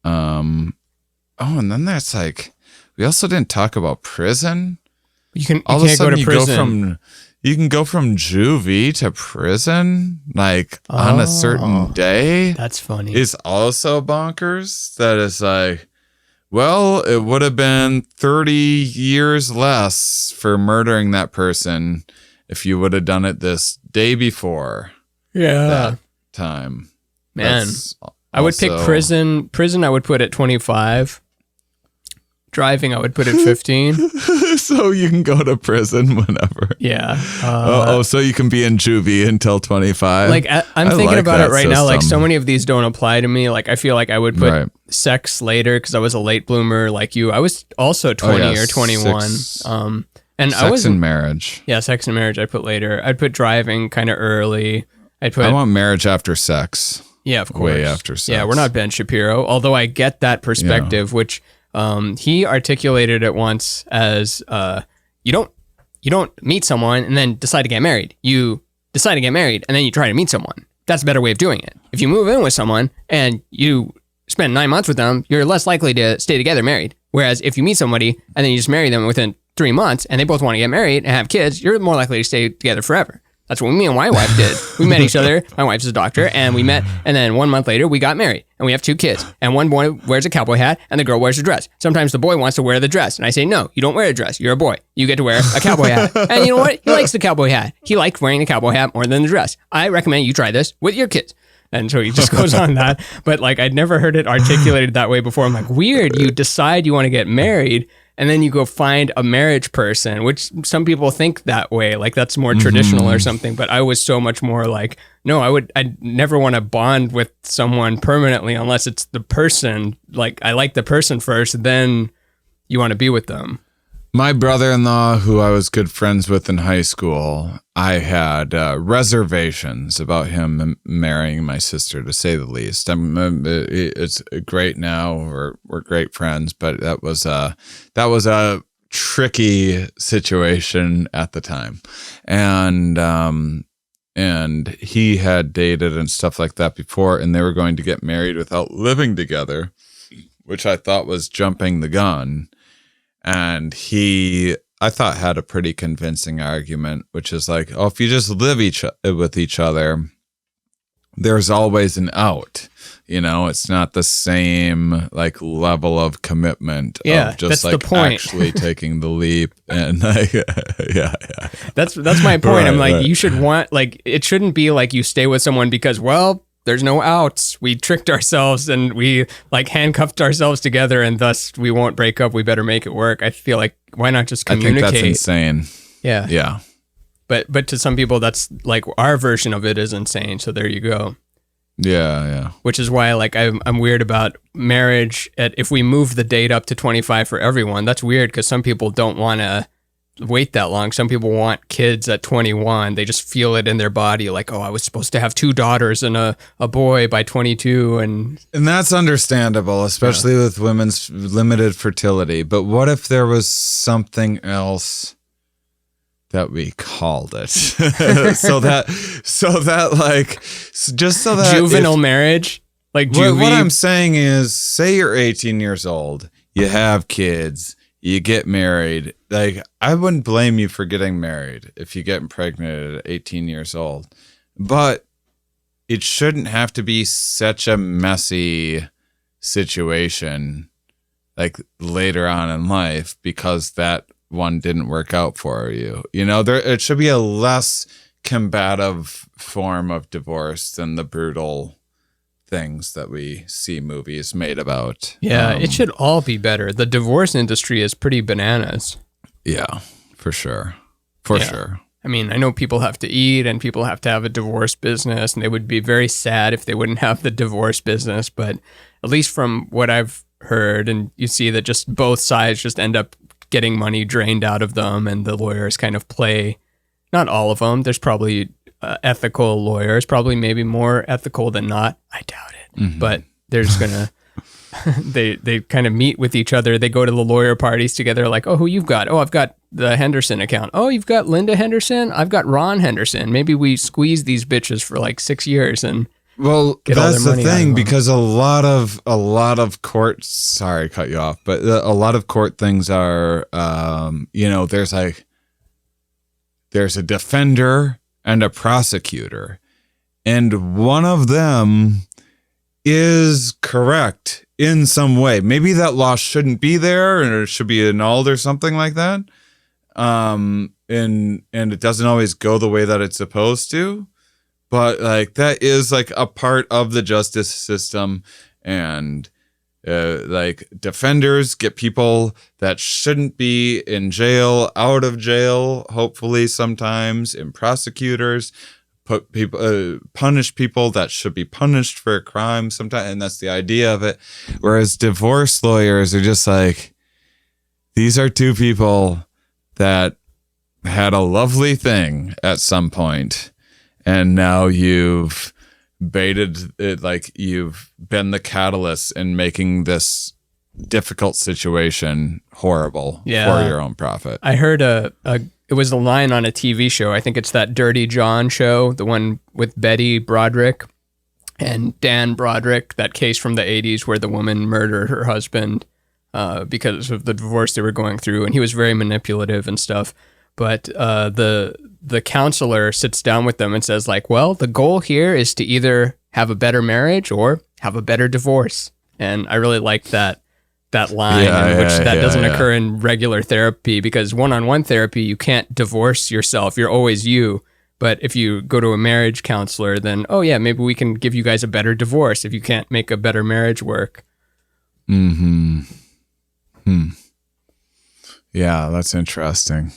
and then there's like, we also didn't talk about prison. You can't go to prison. You can go from juvie to prison, like on a certain day. That's funny. Is also bonkers. That is like, well, it would have been 30 years less for murdering that person if you would have done it this day before. That time. Man, I would pick prison. Prison, I would put at 25. Driving, I would put at 15. So you can go to prison whenever. Yeah. So you can be in juvie until 25. Like I'm thinking about it right now. Like so many of these don't apply to me. Like I feel like I would put sex later because I was a late bloomer like you. I was also 20 or 21. And sex and marriage. Yeah, sex and marriage I'd put later. I'd put driving kind of early. I want marriage after sex. Yeah, of course. Way after sex. Yeah, we're not Ben Shapiro. Although I get that perspective, which he articulated it once as you don't meet someone and then decide to get married. You decide to get married and then you try to meet someone. That's a better way of doing it. If you move in with someone and you spend 9 months with them, you're less likely to stay together married. Whereas if you meet somebody and then you just marry them within 3 months and they both want to get married and have kids, you're more likely to stay together forever. That's what me and my wife did. We met each other. My wife's a doctor, and we met. And then 1 month later, we got married, and we have 2 kids. And one boy wears a cowboy hat, and the girl wears a dress. Sometimes the boy wants to wear the dress, and I say, no, you don't wear a dress. You're a boy. You get to wear a cowboy hat. And you know what? He likes the cowboy hat. He liked wearing the cowboy hat more than the dress. I recommend you try this with your kids. And so he just goes on that. But like, I'd never heard it articulated that way before. I'm like, weird. You decide you want to get married, and then you go find a marriage person, which some people think that way. Like that's more traditional or something. But I was so much more like, no, I'd never want to bond with someone permanently unless it's the person. Like I like the person first, then you want to be with them. My brother-in-law, who I was good friends with in high school, I had reservations about him marrying my sister, to say the least. It's great now; we're great friends, but that was a tricky situation at the time, and he had dated and stuff like that before, and they were going to get married without living together, which I thought was jumping the gun. And I thought, had a pretty convincing argument, which is like, oh, if you just live with each other, there's always an out. It's not the same like level of commitment of just like actually taking the leap. And like, yeah. That's my point. I'm like, you should it shouldn't be like you stay with someone because, well, there's no outs. We tricked ourselves and we like handcuffed ourselves together, and thus we won't break up. We better make it work. I feel like, why not just communicate? I think that's insane. Yeah. Yeah. But to some people, that's like our version of it is insane. So there you go. Yeah. Which is why like I'm weird about marriage. If we move the date up to 25 for everyone, that's weird because some people don't want to wait that long. Some people want kids at 21. They just feel it in their body like, oh, I was supposed to have 2 daughters and a boy by 22. And that's understandable, especially with women's limited fertility. But what if there was something else that we called it? so that juvenile marriage, like what I'm saying is, say you're 18 years old, you have kids, you get married. Like, I wouldn't blame you for getting married if you get pregnant at 18 years old, but it shouldn't have to be such a messy situation like later on in life because that one didn't work out for you. It should be a less combative form of divorce than the brutal things that we see movies made about. Yeah, it should all be better. The divorce industry is pretty bananas. Yeah, for sure. For sure. I mean, I know people have to eat and people have to have a divorce business, and they would be very sad if they wouldn't have the divorce business. But at least from what I've heard, and you see that just both sides just end up getting money drained out of them, and the lawyers kind of play, not all of them, there's probably ethical lawyers, probably maybe more ethical than not. I doubt it. Mm-hmm. But they're just gonna they kind of meet with each other. They go to the lawyer parties together, like, oh, who you've got? Oh, I've got the Henderson account. Oh, you've got Linda Henderson? I've got Ron Henderson. Maybe we squeeze these bitches for like 6 years and get all their money. That's the thing, because a lot of court, sorry, cut you off, but a lot of court things are there's a defender and a prosecutor, and one of them is correct in some way. Maybe that law shouldn't be there, and it should be annulled or something like that. And it doesn't always go the way that it's supposed to, but like that is like a part of the justice system. And like defenders get people that shouldn't be in jail out of jail, hopefully sometimes, and prosecutors punish people that should be punished for a crime sometimes, and that's the idea of it. Whereas divorce lawyers are just like, these are two people that had a lovely thing at some point, and now you've baited it, like you've been the catalyst in making this difficult situation horrible for your own profit. I heard it was a line on a TV show. I think it's that Dirty John show, the one with Betty Broderick and Dan Broderick, that case from the 80s where the woman murdered her husband because of the divorce they were going through, and he was very manipulative and stuff. But the counselor sits down with them and says, like, well, the goal here is to either have a better marriage or have a better divorce. And I really like that line, doesn't occur in regular therapy, because one-on-one therapy, you can't divorce yourself. You're always you. But if you go to a marriage counselor, then, oh yeah, maybe we can give you guys a better divorce if you can't make a better marriage work. Mm-hmm. Yeah, that's interesting.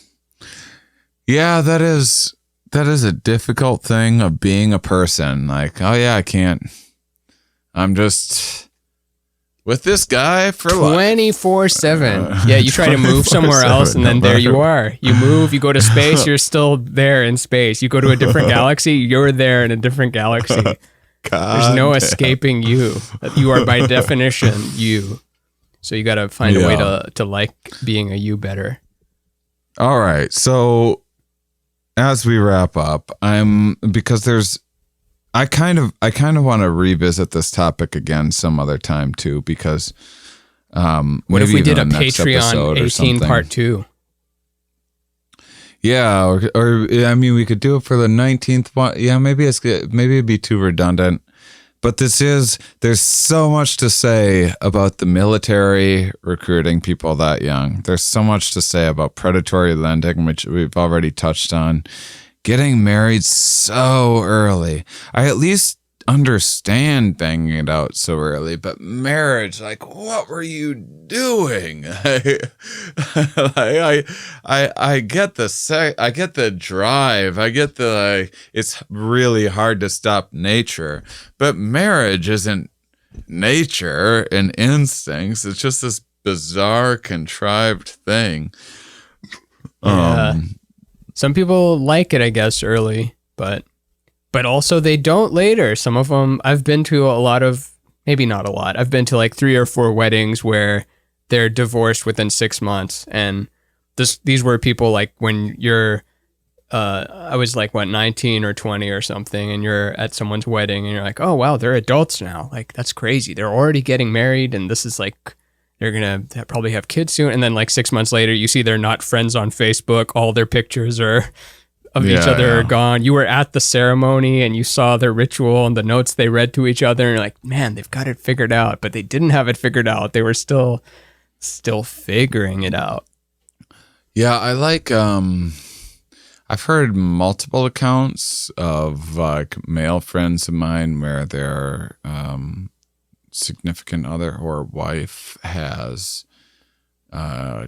Yeah, that is a difficult thing of being a person. Like, oh yeah, I can't. I'm just with this guy for 24/7. Yeah, you try to move somewhere else, and then there you are. You move, you go to space, you're still there in space. You go to a different galaxy, you're there in a different galaxy. There's no escaping you. You are by definition you. So you got to find a way to like being a you better. All right. So as we wrap up, because I kind of want to revisit this topic again some other time too, because what if we did a Patreon 18 part 2? Yeah, or I mean, we could do it for the 19th one. Yeah, maybe it'd be too redundant. But there's so much to say about the military recruiting people that young. There's so much to say about predatory lending, which we've already touched on. Getting married so early. I at least understand banging it out so early, but marriage, like, what were you doing? I get I get the drive. I get the, it's really hard to stop nature, but marriage isn't nature and instincts. It's just this bizarre, contrived thing. Yeah. Some people like it, I guess, early, but also they don't later. Some of them, I've been to a lot of, maybe not a lot, I've been to like 3 or 4 weddings where they're divorced within 6 months. And these were people like when you're, I was like, 19 or 20 or something, and you're at someone's wedding and you're like, oh, wow, they're adults now. Like, that's crazy. They're already getting married, and this is like, they're going to probably have kids soon. And then like 6 months later, you see they're not friends on Facebook. All their pictures of each other are gone. You were at the ceremony and you saw their ritual and the notes they read to each other, and you're like, man, they've got it figured out. But they didn't have it figured out. They were still figuring it out. Yeah, I like, I've heard multiple accounts of like male friends of mine where their significant other or wife has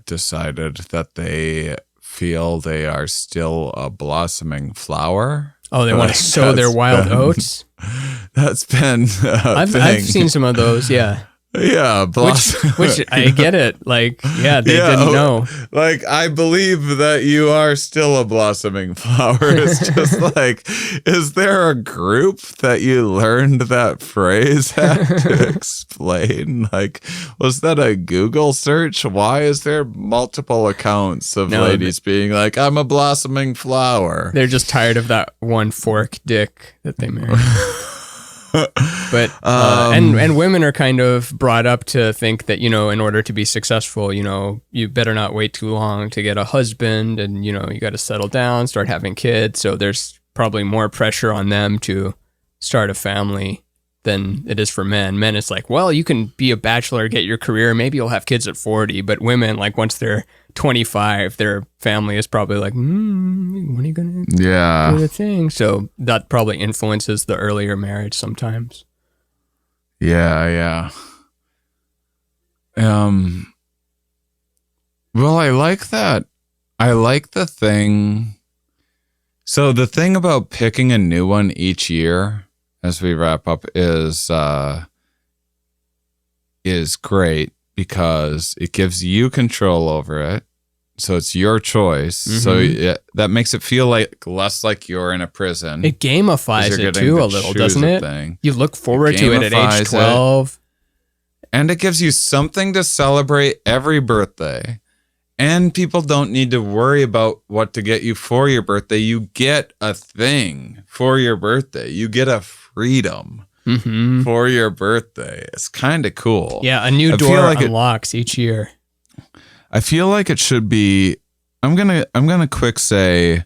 decided that they feel they are still a blossoming flower. Oh, they want to sow their wild oats? That's been I've seen some of those, yeah. Yeah, which I get it. Like, yeah, they didn't know. Like, I believe that you are still a blossoming flower. It's just like, is there a group that you learned that phrase at to explain? Like, was that a Google search? Why is there multiple accounts of ladies being like, I'm a blossoming flower? They're just tired of that one fork dick that they married. But and women are kind of brought up to think that, in order to be successful, you better not wait too long to get a husband, and you got to settle down, start having kids. So there's probably more pressure on them to start a family than it is for men. Men, it's like, well, you can be a bachelor, get your career, maybe you'll have kids at 40. But women, like, once they're 25, their family is probably like, when are you gonna do the thing? So that probably influences the earlier marriage sometimes. Yeah. Well, I like that. I like the thing. So the thing about picking a new one each year, as we wrap up, is great because it gives you control over it. So it's your choice. Mm-hmm. So that makes it feel like less like you're in a prison. It gamifies it too a little, doesn't it? Thing. You look forward to it at age 12. And it gives you something to celebrate every birthday. And people don't need to worry about what to get you for your birthday. You get a thing for your birthday. You get a freedom for your birthday. It's kind of cool. Yeah, a new door unlocks each year. I feel like it should be. I'm gonna quick say.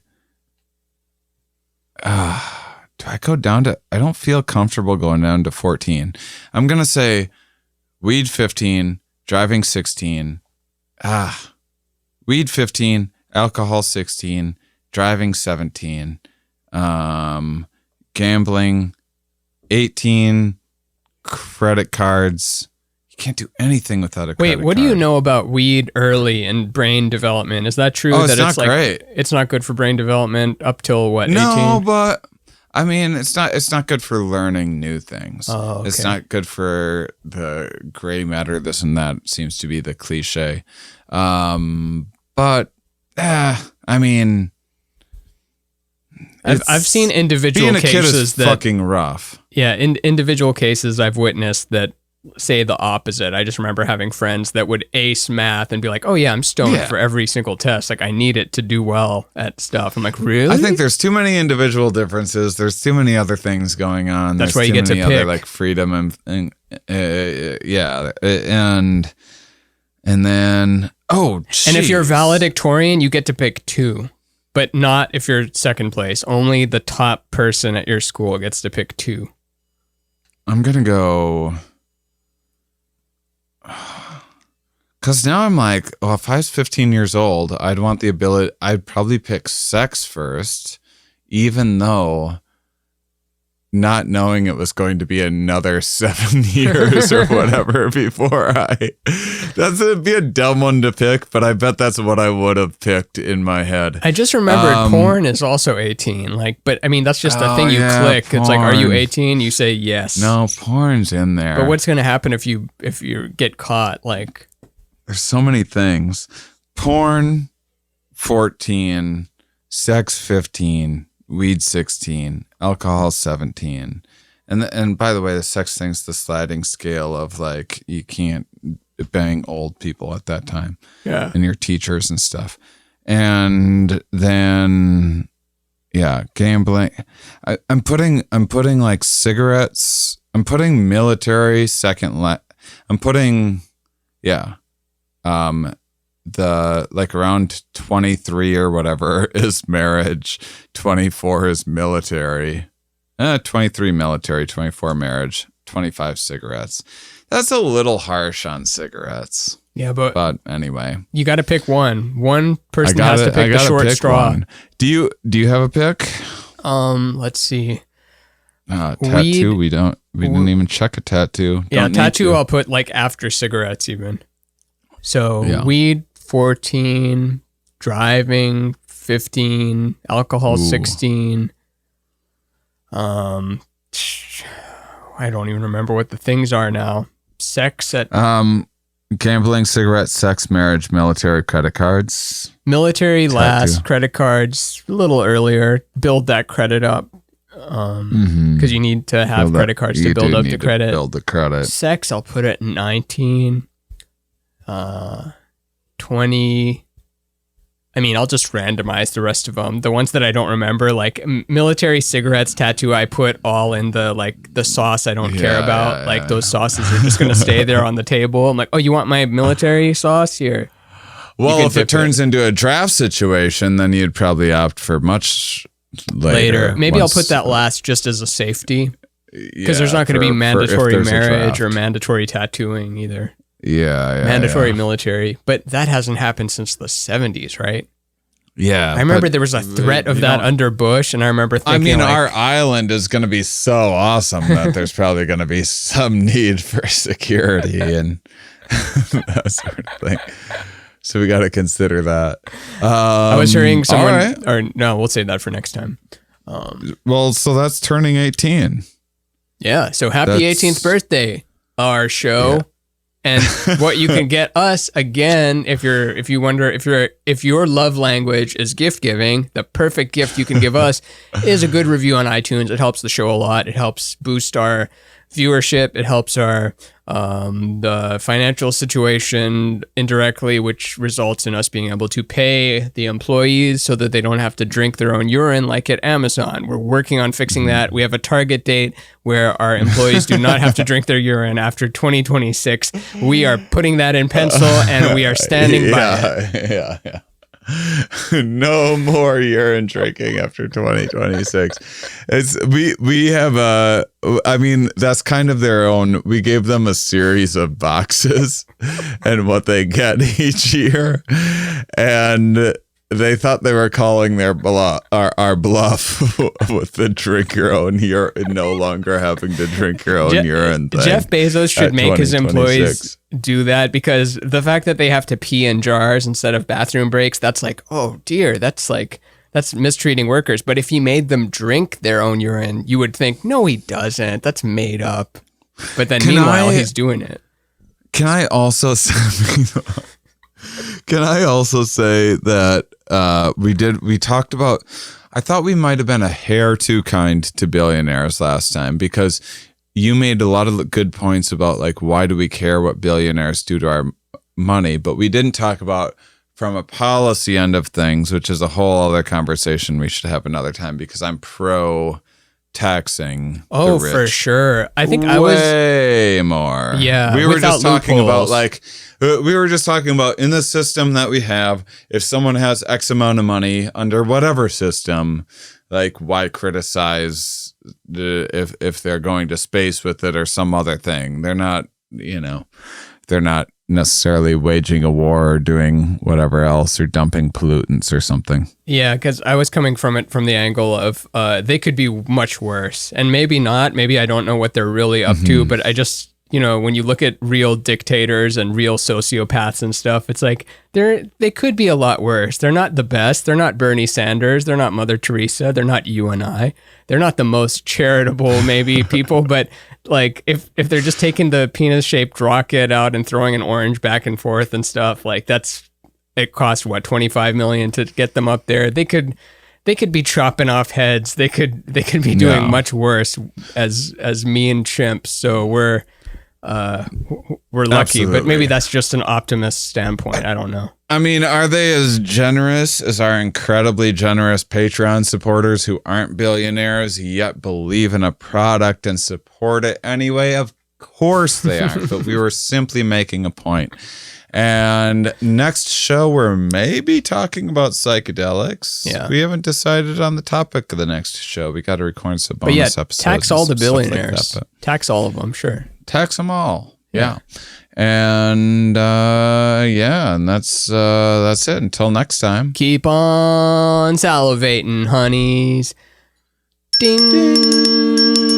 Do I go down to? I don't feel comfortable going down to 14. I'm gonna say, weed 15, driving 16. Weed 15, alcohol 16, driving 17, gambling 18, credit cards. You can't do anything without a credit card. Wait, what do you know about weed early and brain development? Is that true? It's not great. It's not good for brain development up till what, 18? No, but I mean, it's not good for learning new things. Oh, okay. It's not good for the gray matter, this and that seems to be the cliche. But I mean, I've seen individual being a cases kid is that fucking rough. Yeah, in individual cases I've witnessed that say the opposite. I just remember having friends that would ace math and be like, "Oh yeah, I'm stoned for every single test. Like I need it to do well at stuff." I'm like, "Really?" I think there's too many individual differences. There's too many other things going on. That's there's why you get to pick. other, like freedom and then geez. And if you're valedictorian, you get to pick 2. But not if you're second place. Only the top person at your school gets to pick 2. I'm gonna go. Because now I'm like, if I was 15 years old, I'd want the ability, I'd probably pick sex first, even though not knowing it was going to be another 7 years or whatever before that'd be a dumb one to pick, but I bet that's what I would have picked in my head. I just remembered porn is also 18. Like, but I mean, that's just a thing you click. Porn. It's like, are you 18? You say yes. No, porn's in there. But what's going to happen if you get caught? Like, there's so many things. Porn, 14, sex, 15, weed, 16, alcohol, 17. And by the way, the sex thing's the sliding scale of like, you can't bang old people at that time. Yeah. And your teachers and stuff. And then, gambling. I'm putting like cigarettes. I'm putting military second. I'm putting, the like around 23 or whatever is marriage, 24 is military, 23 military, 24 marriage, 25 cigarettes. That's a little harsh on cigarettes. Yeah, but anyway, you got to pick one. One person has to pick the short straw. One. Do you have a pick? Let's see. Tattoo. We didn't even check a tattoo. Yeah, tattoo. I'll put like after cigarettes even. So weed 14, driving 15, alcohol 16. I don't even remember what the things are now. Sex at gambling, cigarettes, sex, marriage, military, credit cards. Military last, credit cards a little earlier. Build that credit up. Because you need to have credit cards to build up the credit. Build the credit. Sex, I'll put it 19. 20. I mean, I'll just randomize the rest of them. The ones that I don't remember, like military, cigarettes, tattoo, I put all in the sauce I don't care about. Like those sauces are just going to stay there on the table. I'm like, oh, you want my military sauce? Here. Well, if it turns into a draft situation, then you'd probably opt for much later. Maybe I'll put that last just as a safety. Because there's not going to be mandatory marriage or mandatory tattooing either. Mandatory military, but that hasn't happened since the 70s, right? Yeah. I remember there was a threat of that under Bush, and I remember thinking, I mean, our island is going to be so awesome that there's probably going to be some need for security and that sort of thing. So we got to consider that. I was hearing someone, or no, we'll save that for next time. Well, so that's turning 18. Yeah. So happy 18th birthday, our show. Yeah. And what you can get us again, if you wonder if your love language is gift giving, the perfect gift you can give us is a good review on iTunes. It helps the show a lot. It helps boost our viewership. It helps our the financial situation indirectly, which results in us being able to pay the employees so that they don't have to drink their own urine like at Amazon. We're working on fixing that. We have a target date where our employees do not have to drink their urine after 2026. We are putting that in pencil and we are standing by it. Yeah. No more urine drinking after 2026. We have I mean, that's kind of their own. We gave them a series of boxes and what they get each year, and they thought they were calling their our bluff with the drink your own urine, no longer having to drink your own urine thing. Jeff Bezos should make his employees do that, because the fact that they have to pee in jars instead of bathroom breaks, that's like, oh dear, that's That's mistreating workers. But if he made them drink their own urine, you would think, no, he doesn't. That's made up. But then meanwhile, he's doing it. Can I also say, that we talked about, I thought we might have been a hair too kind to billionaires last time, because you made a lot of good points about like, why do we care what billionaires do to our money? But we didn't talk about from a policy end of things, which is a whole other conversation we should have another time, because I'm pro taxing the rich. For sure. I think way more. Yeah. We were just talking loopholes. about like, we were just talking about in the system that we have, if someone has X amount of money under whatever system, like why criticize if they're going to space with it or some other thing? They're not, they're not necessarily waging a war or doing whatever else or dumping pollutants or something. Yeah, because I was coming from it from the angle of they could be much worse, and maybe not. Maybe I don't know what they're really up to, but I just, when you look at real dictators and real sociopaths and stuff, it's like they could be a lot worse. They're not the best. They're not Bernie Sanders. They're not Mother Teresa. They're not you and I. They're not the most charitable maybe people, but like if they're just taking the penis-shaped rocket out and throwing an orange back and forth and stuff, like it cost what, $25 million to get them up there. They could be chopping off heads. They could be doing much worse as mean chimps. So we're lucky, Absolutely. but maybe that's just an optimist standpoint. I don't know. I mean, are they as generous as our incredibly generous Patreon supporters who aren't billionaires yet believe in a product and support it anyway? Of course they aren't, but we were simply making a point. And next show, we're maybe talking about psychedelics. Yeah. We haven't decided on the topic of the next show. We got to record some bonus episodes. Tax all the billionaires. Like that, tax all of them, sure. Tax them all. Yeah. And and that's it. Until next time. Keep on salivating, honeys. Ding.